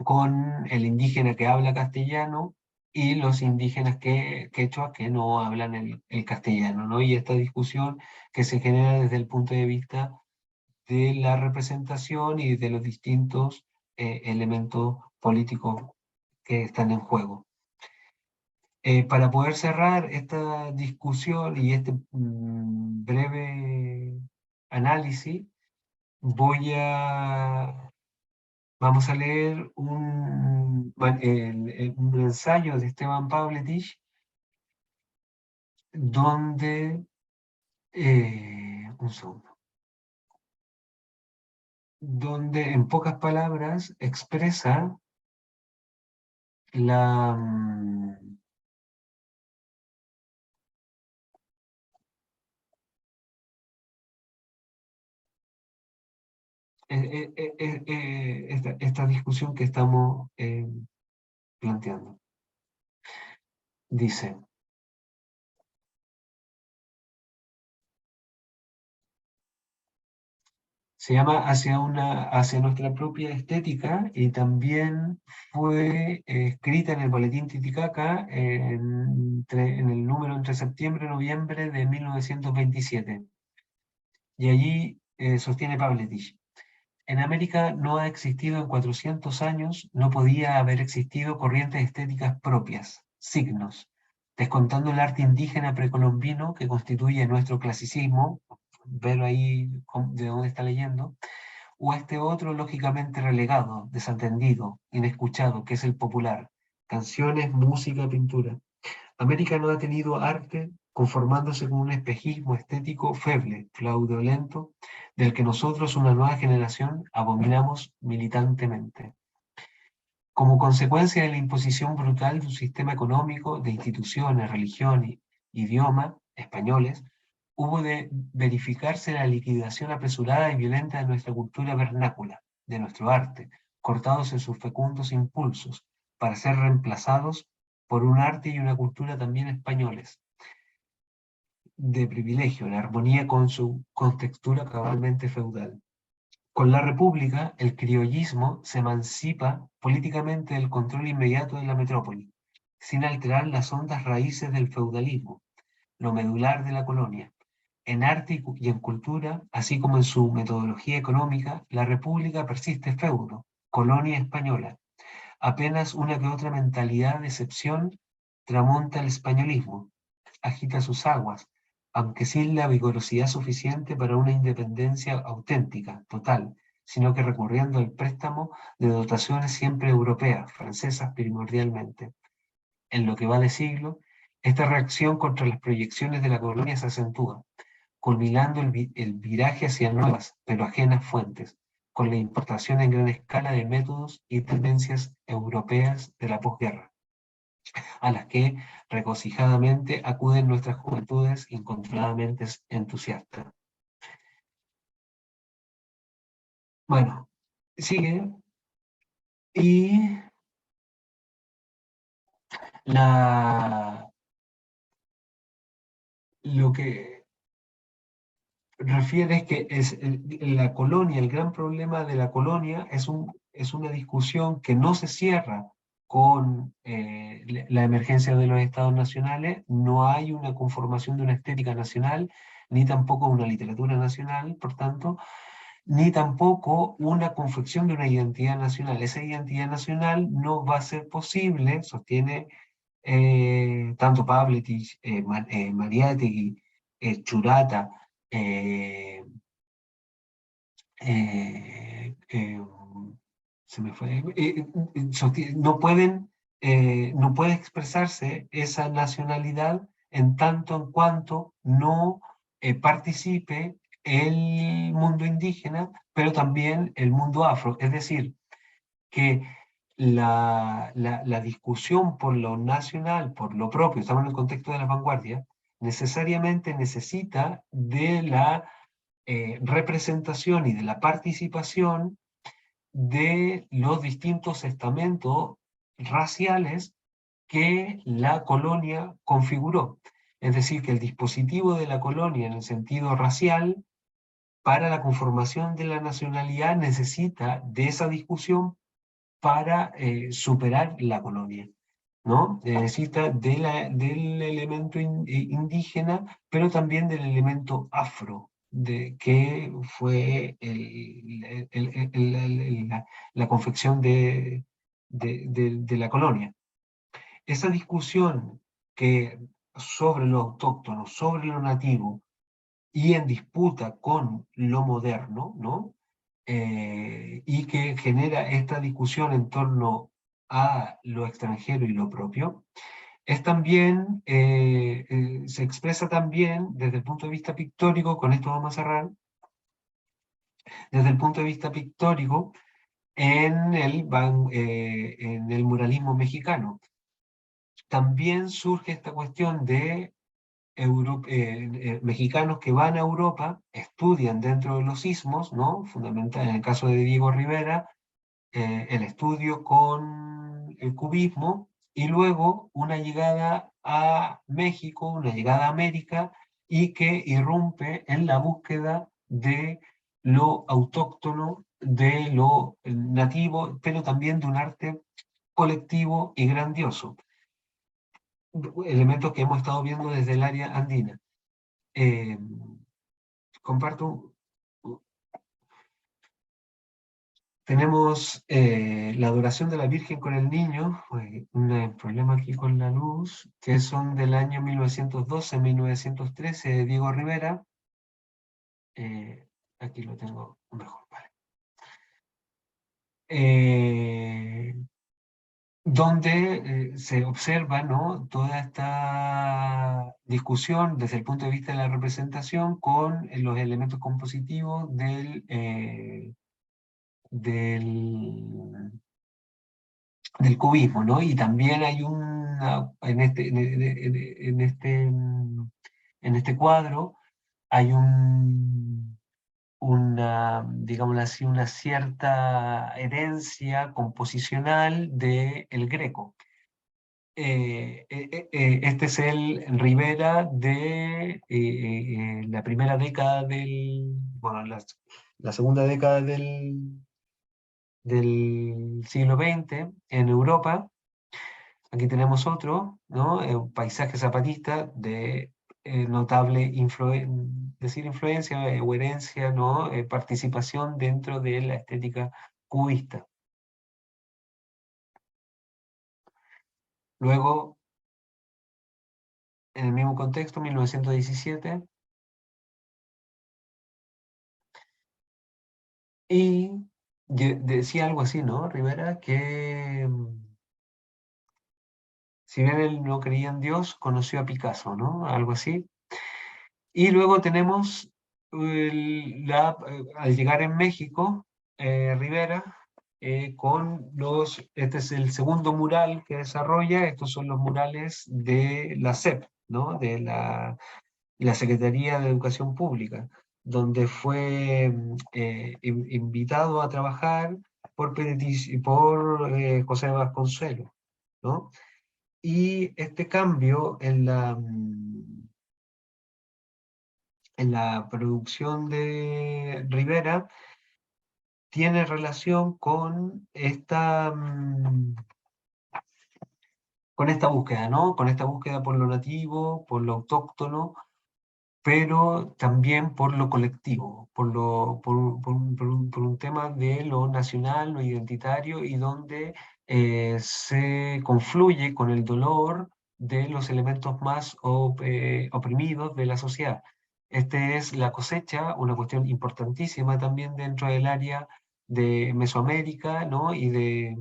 con el indígena que habla castellano y los indígenas quechua que no hablan el castellano, ¿no? Y esta discusión que se genera desde el punto de vista de la representación y de los distintos elementos políticos que están en juego. Para poder cerrar esta discusión y este breve análisis, vamos a leer un ensayo de Esteban Pavletich, donde, un segundo, donde en pocas palabras expresa la, esta discusión que estamos planteando. Dice: se llama hacia nuestra propia estética, y también fue escrita en el Boletín Titicaca en el número entre septiembre y noviembre de 1927. Y allí sostiene Pavletich: en América no ha existido en 400 años, no podía haber existido corrientes estéticas propias, signos, descontando el arte indígena precolombino que constituye nuestro clasicismo, verlo ahí de dónde está leyendo, o este otro lógicamente relegado, desatendido, inescuchado, que es el popular: canciones, música, pintura. América no ha tenido arte conformándose con un espejismo estético feble, fraudulento, del que nosotros, una nueva generación, abominamos militantemente. Como consecuencia de la imposición brutal de un sistema económico, de instituciones, religión y idioma españoles, hubo de verificarse la liquidación apresurada y violenta de nuestra cultura vernácula, de nuestro arte, cortados en sus fecundos impulsos, para ser reemplazados por un arte y una cultura también españoles, de privilegio, en armonía con su contextura cabalmente feudal. Con la República, el criollismo se emancipa políticamente del control inmediato de la metrópoli, sin alterar las hondas raíces del feudalismo, lo medular de la colonia. En arte y en cultura, así como en su metodología económica, la República persiste feudo, colonia española. Apenas una que otra mentalidad de excepción tramonta el españolismo, agita sus aguas, aunque sin la vigorosidad suficiente para una independencia auténtica, total, sino que recurriendo al préstamo de dotaciones siempre europeas, francesas primordialmente. En lo que va de siglo, esta reacción contra las proyecciones de la colonia se acentúa, culminando el viraje hacia nuevas, pero ajenas fuentes, con la importación en gran escala de métodos y tendencias europeas de la posguerra, a las que regocijadamente acuden nuestras juventudes incontroladamente entusiastas. Bueno, sigue, y lo que refiere es que la colonia, el gran problema de la colonia es una discusión que no se cierra con la emergencia de los estados nacionales. No hay una conformación de una estética nacional, ni tampoco una literatura nacional, por tanto, ni tampoco una confección de una identidad nacional. Esa identidad nacional no va a ser posible, sostiene tanto Pavletich, Mariátegui, Churata, eh, eh, eh, se me fue, no puede expresarse esa nacionalidad en tanto en cuanto no participe el mundo indígena, pero también el mundo afro. Es decir, que la discusión por lo nacional, por lo propio, estamos en el contexto de las vanguardias, necesariamente necesita de la representación y de la participación de los distintos estamentos raciales que la colonia configuró. Es decir, que el dispositivo de la colonia en el sentido racial para la conformación de la nacionalidad necesita de esa discusión para superar la colonia, ¿no? Necesita del elemento indígena, pero también del elemento afro, que fue la confección de la colonia. Esa discusión que sobre lo autóctono, sobre lo nativo, y en disputa con lo moderno, ¿no? Y que genera esta discusión en torno a lo extranjero y lo propio, es también, se expresa también desde el punto de vista pictórico, con esto vamos a cerrar, desde el punto de vista pictórico en el muralismo mexicano. También surge esta cuestión de mexicanos que van a Europa, estudian dentro de los istmos, ¿no? Fundamental en el caso de Diego Rivera, el estudio con el cubismo, y luego una llegada a México, una llegada a América, y que irrumpe en la búsqueda de lo autóctono, de lo nativo, pero también de un arte colectivo y grandioso. Elementos que hemos estado viendo desde el área andina. Comparto. Tenemos la adoración de la Virgen con el niño, un problema aquí con la luz, que son del año 1912-1913 de Diego Rivera. Aquí lo tengo mejor, vale. Donde se observa, ¿no?, toda esta discusión desde el punto de vista de la representación con los elementos compositivos del cubismo, ¿no? Y también hay en este cuadro hay digámoslo así, una cierta herencia composicional del Greco. Este es el Rivera de la primera década bueno, la segunda década del siglo XX en Europa. Aquí tenemos otro, ¿no? Un paisaje zapatista de notable influencia o herencia, ¿no? Participación dentro de la estética cubista. Luego, en el mismo contexto, 1917, y decía algo así, ¿no, Rivera? Que si bien él no creía en Dios, conoció a Picasso, ¿no? Algo así. Y luego tenemos, al llegar en México, Rivera, este es el segundo mural que desarrolla, estos son los murales de la SEP, ¿no? De la Secretaría de Educación Pública, donde fue invitado a trabajar por José Vasconcelos, ¿no? Y este cambio en la producción de Rivera tiene relación con esta búsqueda, ¿no? Con esta búsqueda por lo nativo, por lo autóctono, pero también por lo colectivo, por un tema de lo nacional, lo identitario, y donde se confluye con el dolor de los elementos más oprimidos de la sociedad. Este es La cosecha, una cuestión importantísima también dentro del área de Mesoamérica, ¿no? Y de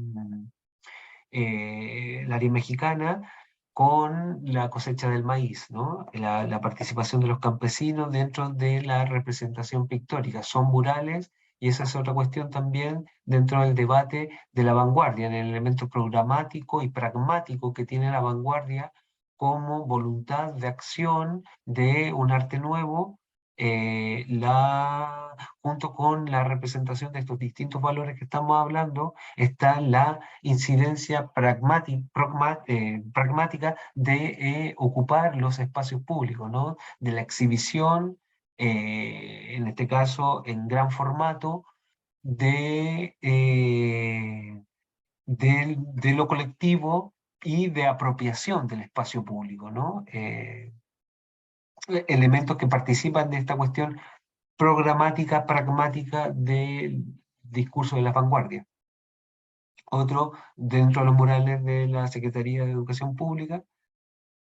el área mexicana, con la cosecha del maíz, ¿no? La participación de los campesinos dentro de la representación pictórica. Son murales, y esa es otra cuestión también dentro del debate de la vanguardia, en el elemento programático y pragmático que tiene la vanguardia como voluntad de acción de un arte nuevo, junto con la representación de estos distintos valores que estamos hablando, está la incidencia pragmática de ocupar los espacios públicos, ¿no? De la exhibición, en este caso en gran formato, de lo colectivo y de apropiación del espacio público, ¿no? Elementos que participan de esta cuestión programática, pragmática del discurso de la vanguardia. Otro, dentro de los murales de la Secretaría de Educación Pública,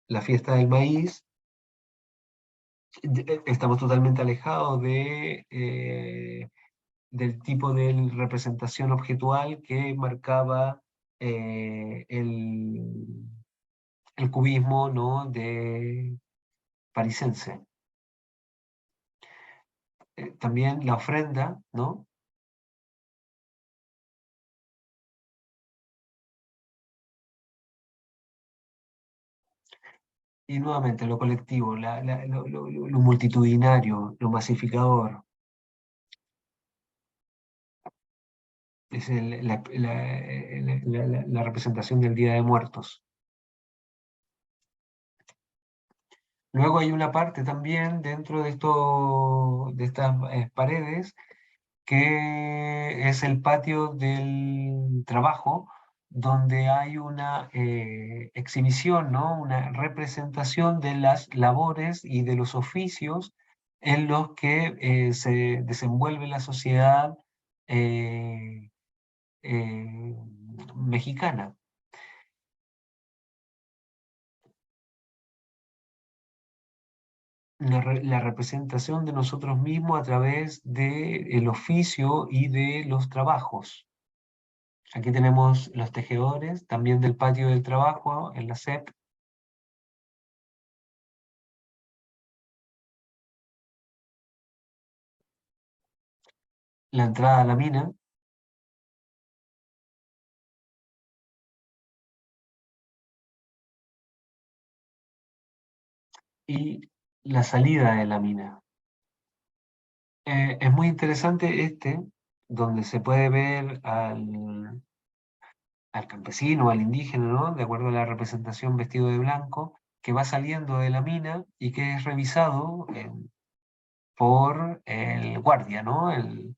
la fiesta del maíz. Estamos totalmente alejados del tipo de representación objetual que marcaba el cubismo, ¿no?, de parisense. También la ofrenda, ¿no? Y nuevamente lo colectivo, lo multitudinario, lo masificador, es la representación del Día de Muertos. Luego hay una parte también dentro de estas paredes que es el patio del trabajo, donde hay una exhibición, ¿no?, una representación de las labores y de los oficios en los que se desenvuelve la sociedad eh, eh, mexicana. La representación de nosotros mismos a través del oficio y de los trabajos. Aquí tenemos los tejedores, también del patio del trabajo, en la SEP. La entrada a la mina y la salida de la mina. Es muy interesante donde se puede ver al campesino, al indígena, ¿no?, de acuerdo a la representación vestido de blanco, que va saliendo de la mina y que es revisado por el guardia, ¿no? El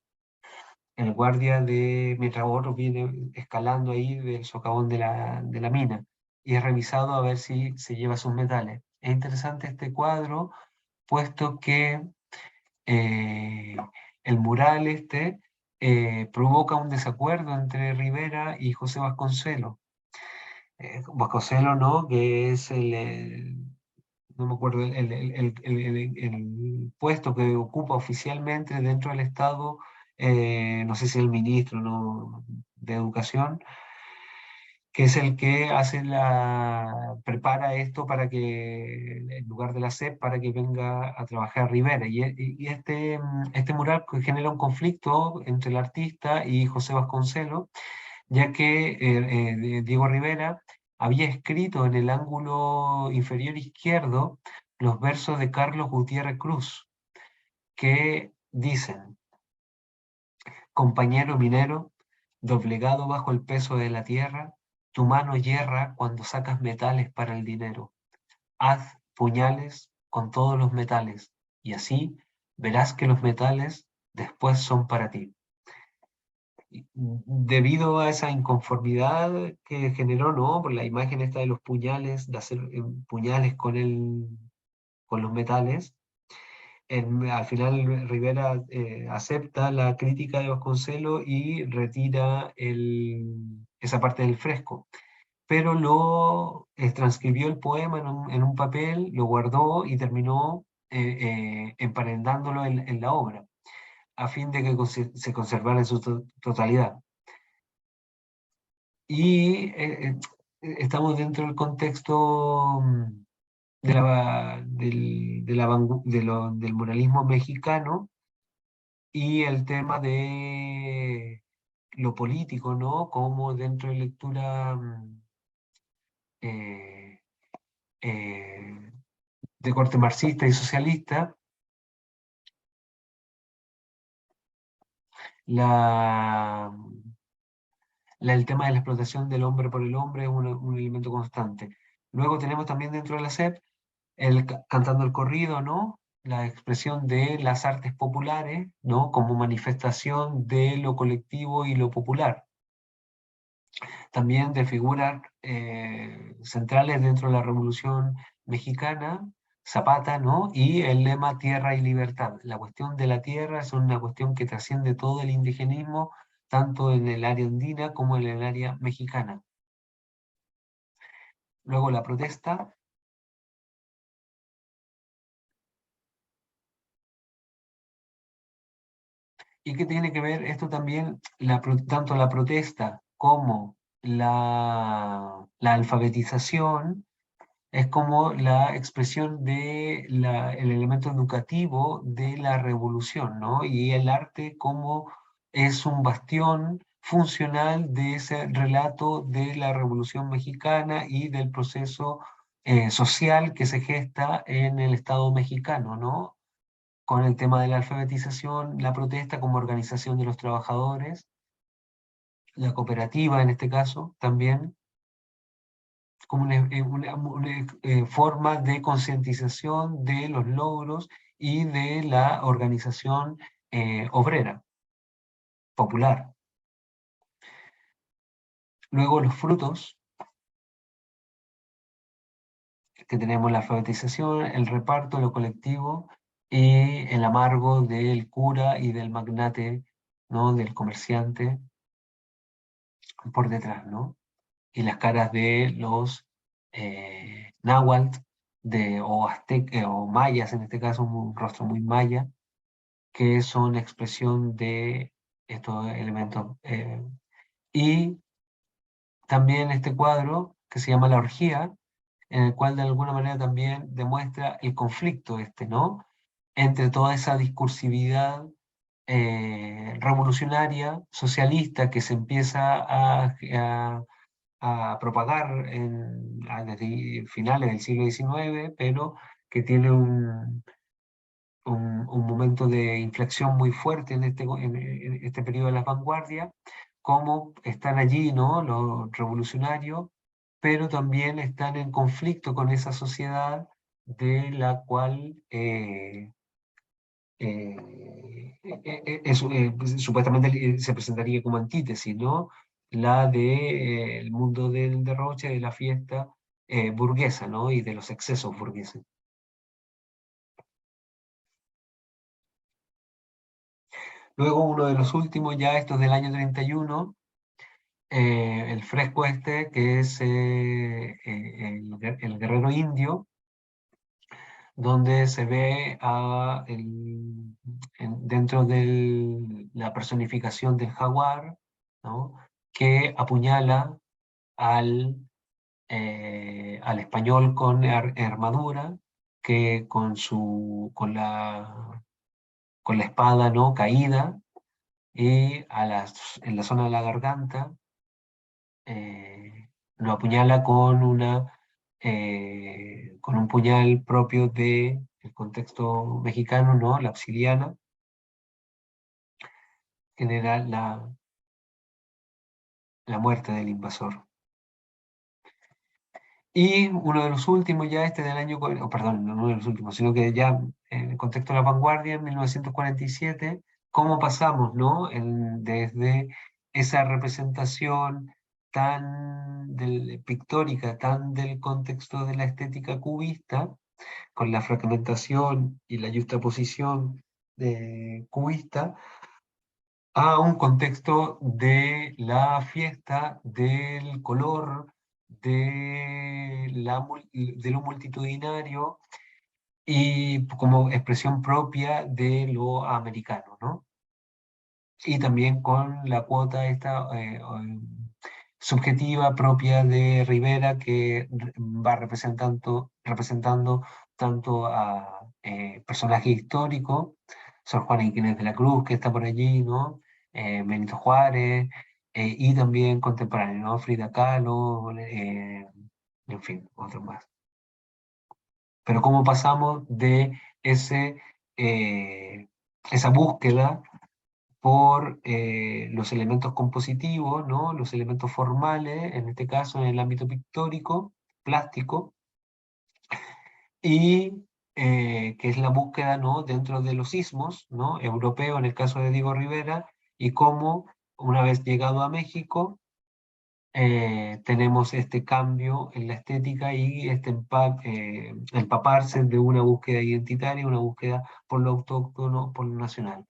guardia mientras otro viene escalando ahí del socavón de la mina, y es revisado a ver si se lleva sus metales. Es interesante este cuadro, puesto que eh, el mural provoca un desacuerdo entre Rivera y José Vasconcelos. Vasconcelos, ¿no?, que es no me acuerdo, el puesto que ocupa oficialmente dentro del Estado, no sé si el ministro, ¿no?, de Educación, que es el que prepara esto para que, en lugar de la SEP, para que venga a trabajar Rivera. Y este mural genera un conflicto entre el artista y José Vasconcelos, ya que Diego Rivera había escrito en el ángulo inferior izquierdo los versos de Carlos Gutiérrez Cruz, que dicen: compañero minero, doblegado bajo el peso de la tierra, tu mano hierra cuando sacas metales para el dinero. Haz puñales con todos los metales, y así verás que los metales después son para ti. Debido a esa inconformidad que generó, ¿no?, por la imagen esta de los puñales, de hacer puñales con los metales, al final Rivera acepta la crítica de Vasconcelos y retira esa parte del fresco, pero transcribió el poema en un papel, lo guardó y terminó emparendándolo en la obra, a fin de que se conservara en su totalidad. Y estamos dentro del contexto del muralismo mexicano y el tema de lo político, ¿no?, como dentro de lectura eh, eh, de corte marxista y socialista, la, el tema de la explotación del hombre por el hombre es un elemento constante. Luego tenemos también dentro de la SEP cantando el corrido, ¿no?, la expresión de las artes populares, ¿no?, como manifestación de lo colectivo y lo popular. También de figuras centrales dentro de la Revolución Mexicana Zapata, ¿no? Y el lema Tierra y Libertad. La cuestión de la tierra es una cuestión que trasciende todo el indigenismo, tanto en el área andina como en el área mexicana. Luego la protesta. ¿Y qué tiene que ver esto también? Tanto la protesta como la alfabetización es como la expresión del el elemento educativo de la revolución, ¿no? Y el arte como es un bastión funcional de ese relato de la Revolución Mexicana y del proceso social que se gesta en el Estado mexicano, ¿no? Con el tema de la alfabetización, la protesta como organización de los trabajadores, la cooperativa en este caso también, como una forma de concientización de los logros y de la organización obrera, popular. Luego los frutos, que tenemos la alfabetización, el reparto, lo colectivo y el amargo del cura y del magnate, ¿no? Del comerciante por detrás, ¿no? Y las caras de los náhuatl o aztecas o mayas, en este caso un rostro muy maya, que son expresión de estos elementos. Y también este cuadro que se llama La Orgía, en el cual de alguna manera también demuestra el conflicto ¿no? Entre toda esa discursividad revolucionaria, socialista, que se empieza a propagar desde finales del siglo XIX, pero que tiene un momento de inflexión muy fuerte en este periodo de las vanguardias, cómo están allí, ¿no? Los revolucionarios, pero también están en conflicto con esa sociedad de la cual pues, supuestamente se presentaría como antítesis, ¿no? La de el mundo del derroche, de la fiesta burguesa, ¿no? Y de los excesos burgueses. Luego uno de los últimos, ya estos del año 31, el fresco este, que es el guerrero indio, donde se ve dentro de la personificación del jaguar, ¿no? Que apuñala al español con armadura, que con la espada, ¿no? Caída, y en la zona de la garganta lo apuñala con un puñal propio del contexto mexicano, ¿no? La obsidiana, genera la muerte del invasor. Y uno de los últimos, ya este del año, perdón, no uno de los últimos, sino que ya en el contexto de la vanguardia, en 1947, cómo pasamos, ¿no? Desde esa representación pictórica, tan del contexto de la estética cubista, con la fragmentación y la juxtaposición cubista, a un contexto de la fiesta, del color, de lo multitudinario y como expresión propia de lo americano, ¿no? Y también con la cuota esta subjetiva propia de Rivera, que va representando tanto a personajes históricos, Sor Juana Inés de la Cruz, que está por allí, ¿no? Benito Juárez, y también contemporáneo, ¿no? Frida Kahlo, en fin, otros más. Pero cómo pasamos de esa búsqueda por los elementos compositivos, ¿no? Los elementos formales, en este caso en el ámbito pictórico, plástico, y que es la búsqueda, ¿no? Dentro de los ismos, ¿no? Europeo, en el caso de Diego Rivera, y cómo una vez llegado a México, tenemos este cambio en la estética y este empaparse de una búsqueda identitaria, una búsqueda por lo autóctono, por lo nacional.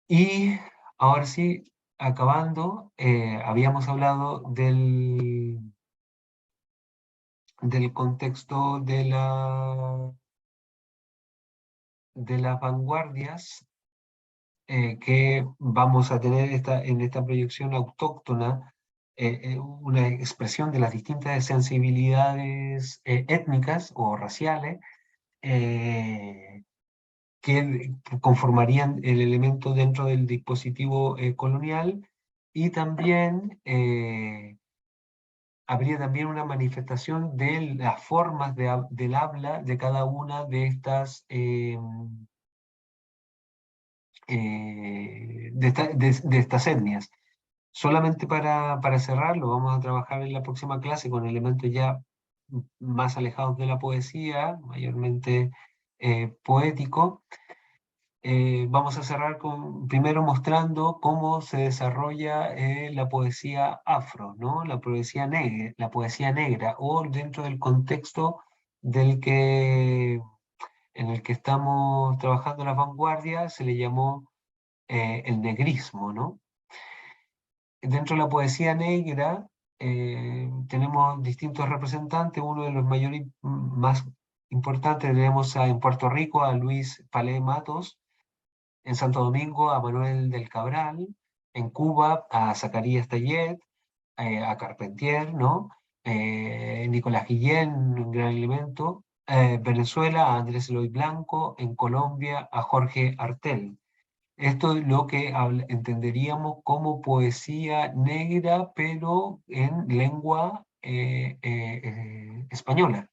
Y ahora sí, acabando, habíamos hablado del contexto de las vanguardias que vamos a tener en esta proyección autóctona, una expresión de las distintas sensibilidades étnicas o raciales que conformarían el elemento dentro del dispositivo colonial, y también habría también una manifestación de las formas del habla de cada una de estas de estas etnias. Solamente para cerrarlo, vamos a trabajar en la próxima clase con elementos ya más alejados de la poesía, mayormente poético. Vamos a cerrar primero mostrando cómo se desarrolla la poesía afro, ¿no? La poesía negra, o dentro del contexto del que, en el que estamos trabajando las vanguardias, se le llamó el negrismo, ¿no? Dentro de la poesía negra tenemos distintos representantes. Uno de los mayores, más importantes, tenemos en Puerto Rico a Luis Palé Matos, en Santo Domingo a Manuel del Cabral, en Cuba a Zacarías Tallet, a Carpentier, ¿no? Nicolás Guillén, un gran elemento. Venezuela a Andrés Eloy Blanco, en Colombia a Jorge Artel. Esto es lo que entenderíamos como poesía negra, pero en lengua española.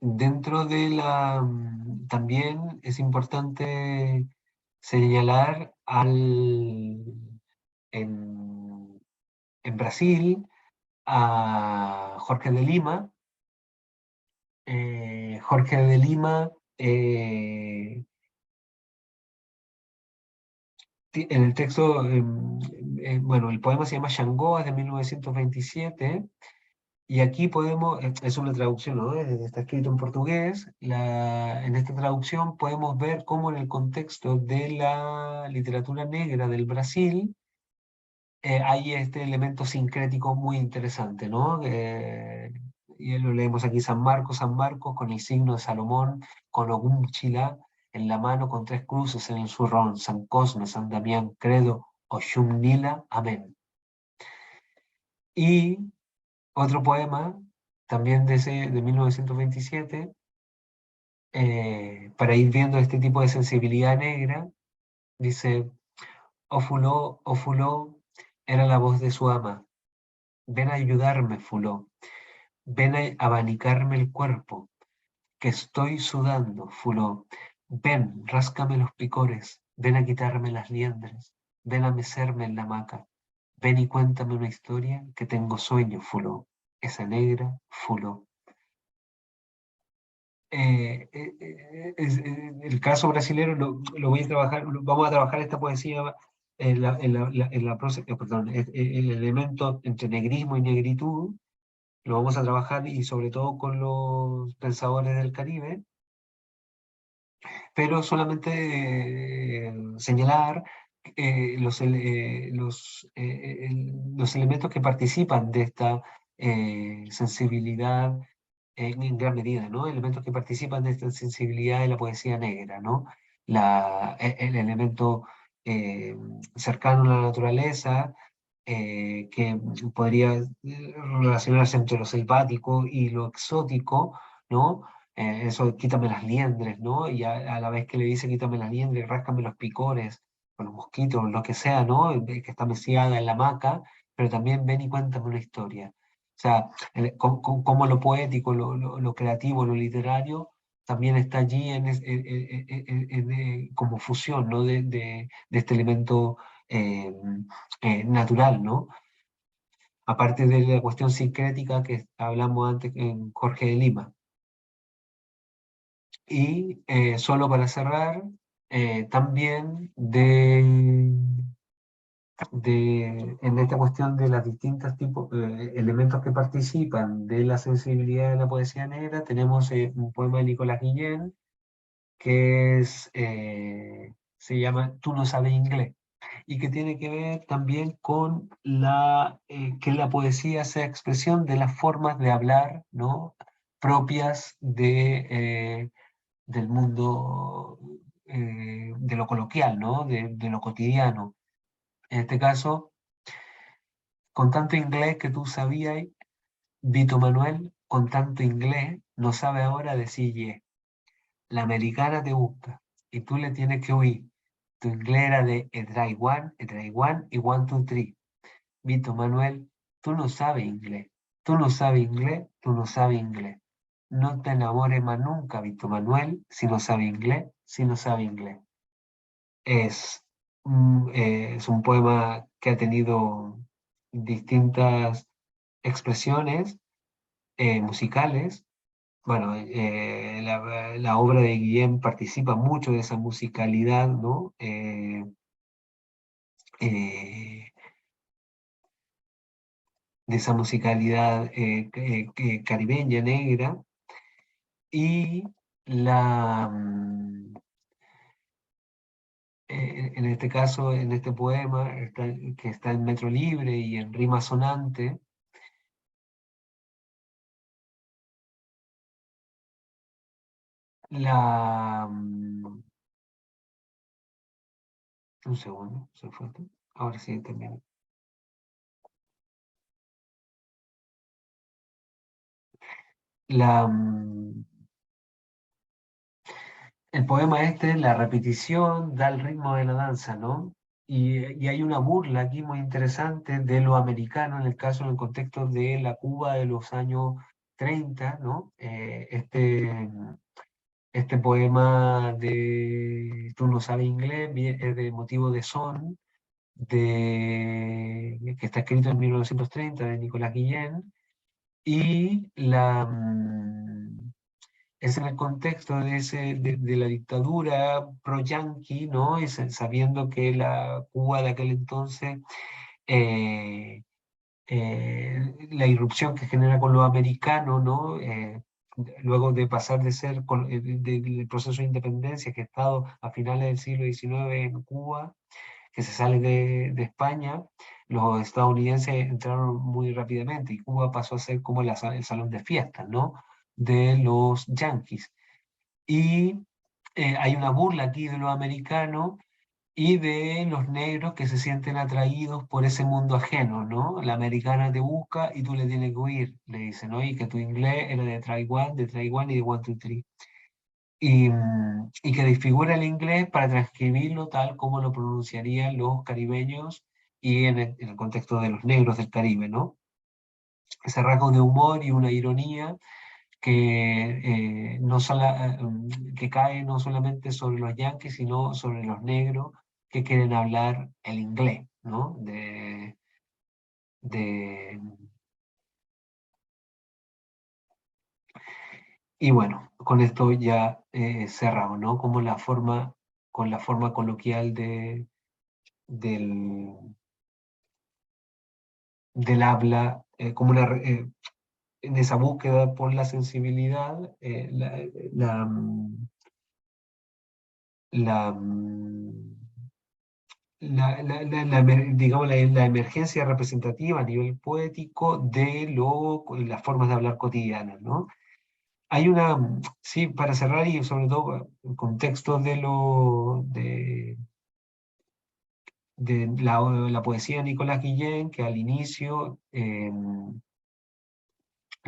Dentro de también es importante señalar en, en Brasil a Jorge de Lima. Jorge de Lima en el texto, bueno, el poema se llama Xangô, es de 1927, y aquí podemos, es una traducción, ¿no? Está escrito en portugués. En esta traducción podemos ver cómo en el contexto de la literatura negra del Brasil hay este elemento sincrético muy interesante, ¿no? Y lo leemos aquí: San Marcos, con el signo de Salomón, con Ogún Chilá en la mano, con tres cruces en el zurrón, San Cosme, San Damián, Credo, Oshun Nila, Amén. Y otro poema, también de 1927, para ir viendo este tipo de sensibilidad negra, dice: Oh Fuló, oh Fuló, era la voz de su ama. Ven a ayudarme, Fuló. Ven a abanicarme el cuerpo, que estoy sudando, Fuló. Ven, ráscame los picores. Ven a quitarme las liendres. Ven a mecerme en la hamaca. Ven y cuéntame una historia, que tengo sueño, Fuló. Esa negra, Fuló. El caso brasilero lo voy a trabajar, vamos a trabajar esta poesía perdón, el elemento entre negrismo y negritud, lo vamos a trabajar, y sobre todo con los pensadores del Caribe, pero solamente señalar los elementos que participan de esta sensibilidad en gran medida, ¿no? Elementos que participan de esta sensibilidad de la poesía negra, ¿no? El elemento eh, cercano a la naturaleza, que podría relacionarse entre lo selvático y lo exótico, ¿no? Eso, quítame las liendres, ¿no? Y a la vez que le dice quítame las liendres, ráscame los picores, o los mosquitos, lo que sea, ¿no? Que está meciada en la hamaca, pero también ven y cuéntame una historia. O sea, como lo poético, lo creativo, lo literario, también está allí como fusión, ¿no? De este elemento eh, natural, ¿no? Aparte de la cuestión sincrética que hablamos antes en Jorge de Lima. Y solo para cerrar, también en esta cuestión de los distintos tipos, elementos que participan de la sensibilidad de la poesía negra, tenemos un poema de Nicolás Guillén, que se llama Tú no sabes inglés, y que tiene que ver también con que la poesía sea expresión de las formas de hablar, ¿no? Propias del mundo, de lo coloquial, ¿no? De lo cotidiano. En este caso, con tanto inglés que tú sabías, Vito Manuel, con tanto inglés, no sabe ahora decir ye. La americana te busca y tú le tienes que huir. Tu inglés era de a try one y one, two, three. Vito Manuel, tú no sabes inglés. Tú no sabes inglés, tú no sabes inglés. No te enamores más nunca, Vito Manuel, si no sabes inglés, si no sabes inglés. Es, es un poema que ha tenido distintas expresiones musicales. Bueno, la obra de Guillem participa mucho de esa musicalidad, ¿no? Eh, de esa musicalidad caribeña, negra, y en este caso, en este poema, que está en metro libre y en rima sonante, la... mm, un segundo, se fue. Ahora sí también. La, mm, el poema este, la repetición da el ritmo de la danza, ¿no? Y hay una burla aquí muy interesante de lo americano, en el caso, en el contexto de la Cuba de los años 30, ¿no? Este poema de Tú no sabes inglés es de motivo de son, que está escrito en 1930 de Nicolás Guillén, y es en el contexto de la dictadura pro-yanqui, ¿no? Y sabiendo que la Cuba de aquel entonces, eh, la irrupción que genera con lo americano, ¿no? Luego de pasar de ser del proceso de independencia que ha estado a finales del siglo XIX en Cuba, que se sale de España, los estadounidenses entraron muy rápidamente y Cuba pasó a ser como el salón de fiestas, ¿no? De los yanquis. Y hay una burla aquí de los americanos y de los negros que se sienten atraídos por ese mundo ajeno, ¿no? La americana te busca y tú le tienes que huir, le dicen, ¿no? Y que tu inglés era de Taiwán y de one, two, three. Y que desfigura el inglés para transcribirlo tal como lo pronunciarían los caribeños y en el contexto de los negros del Caribe, ¿no? Ese rasgo de humor y una ironía que cae no solamente sobre los yanquis, sino sobre los negros que quieren hablar el inglés, ¿no? De, y bueno, con esto ya cerrado, ¿no? Como con la forma coloquial del, del habla, en esa búsqueda por la sensibilidad, la, la, digamos, la emergencia representativa a nivel poético de las formas de hablar cotidianas, ¿no? Hay sí, para cerrar y sobre todo en contexto de la poesía de Nicolás Guillén, que al inicio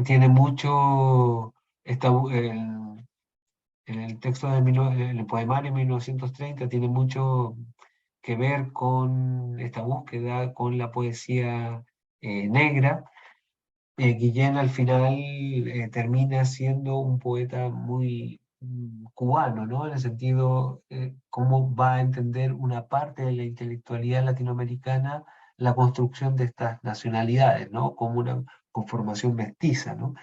tiene mucho, en el texto en el poemario de 1930 tiene mucho que ver con esta búsqueda, con la poesía negra. Guillén al final termina siendo un poeta muy cubano, ¿no? En el sentido, cómo va a entender una parte de la intelectualidad latinoamericana la construcción de estas nacionalidades, ¿no? Como una conformación mestiza, ¿no?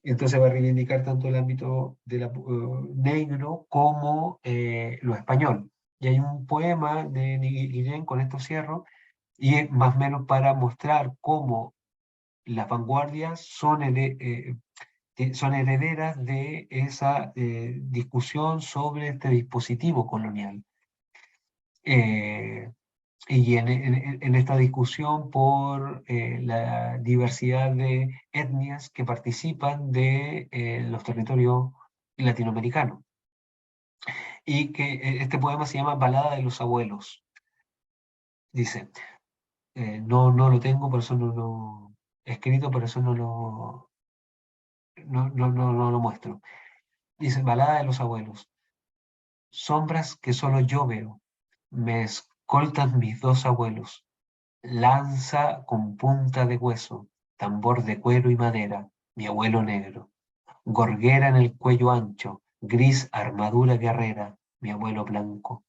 Entonces va a reivindicar tanto el ámbito negro como lo español. Y hay un poema de Guillén, con esto cierro, y es más o menos para mostrar cómo las vanguardias son herederas de esa discusión sobre este dispositivo colonial. Y en esta discusión por la diversidad de etnias que participan de los territorios latinoamericanos. Y que este poema se llama Balada de los Abuelos. Dice, no lo tengo, por eso no lo escrito, por eso no lo muestro. Dice, Balada de los Abuelos. Sombras que solo yo veo, me escoltan mis dos abuelos. Lanza con punta de hueso, tambor de cuero y madera, mi abuelo negro. Gorguera en el cuello ancho, gris armadura guerrera, mi abuelo blanco.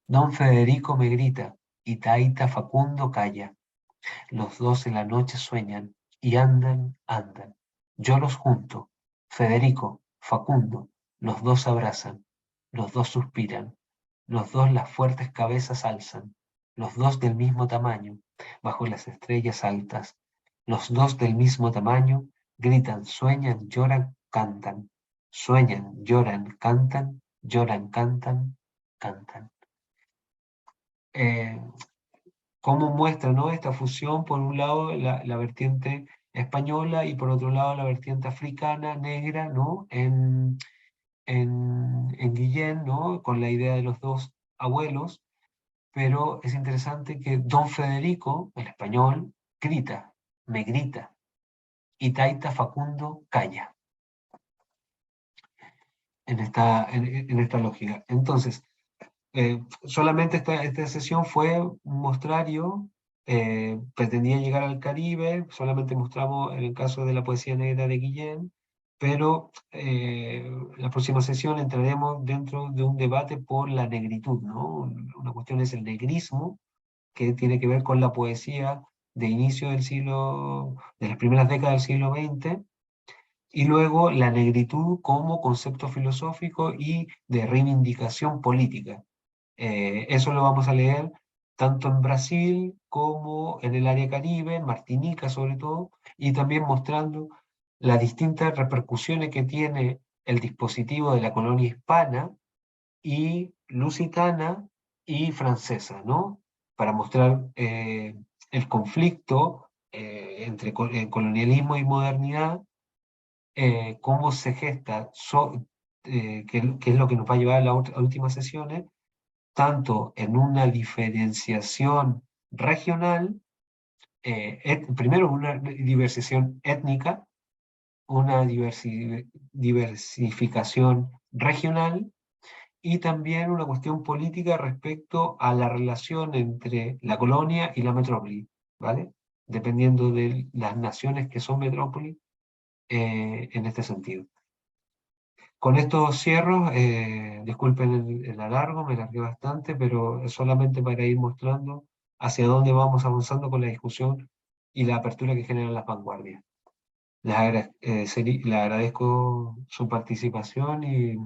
Don Federico me grita, y Taita Facundo calla. Los dos en la noche sueñan, y andan, andan. Yo los junto, Federico, Facundo, los dos abrazan, los dos suspiran, los dos las fuertes cabezas alzan, los dos del mismo tamaño, bajo las estrellas altas, los dos del mismo tamaño, gritan, sueñan, lloran, cantan, sueñan, lloran, cantan, lloran, cantan, cantan. Eh, Cómo muestra, ¿no?, esta fusión, por un lado la vertiente española y por otro lado la vertiente africana, negra, ¿no?, en Guillén, ¿no?, con la idea de los dos abuelos, pero es interesante que Don Federico, el español, grita, me grita, y Taita Facundo calla en esta lógica. Entonces, solamente esta sesión fue un mostrario, pretendía llegar al Caribe, solamente mostramos en el caso de la poesía negra de Guillén, pero la próxima sesión entraremos dentro de un debate por la negritud, ¿no? Una cuestión es el negrismo, que tiene que ver con la poesía de inicio del siglo, de las primeras décadas del siglo XX, y luego la negritud como concepto filosófico y de reivindicación política. Eso lo vamos a leer tanto en Brasil como en el área Caribe, en Martinica sobre todo, y también mostrando las distintas repercusiones que tiene el dispositivo de la colonia hispana y lusitana y francesa, ¿no? Para mostrar el conflicto entre colonialismo y modernidad, cómo se gesta, que es lo que nos va a llevar a las últimas sesiones, tanto en una diferenciación regional, primero una diversificación étnica, una diversificación regional, y también una cuestión política respecto a la relación entre la colonia y la metrópoli, ¿vale? Dependiendo de las naciones que son metrópoli, en este sentido. Con estos cierros, disculpen el alargo, me largué bastante, pero es solamente para ir mostrando hacia dónde vamos avanzando con la discusión y la apertura que generan las vanguardias. Le agradezco su participación y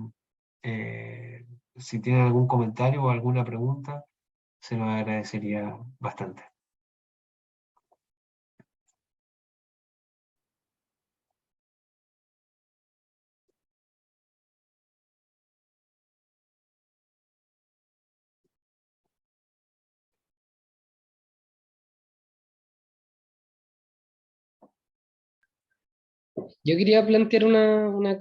si tienen algún comentario o alguna pregunta, se lo agradecería bastante. Yo quería plantear una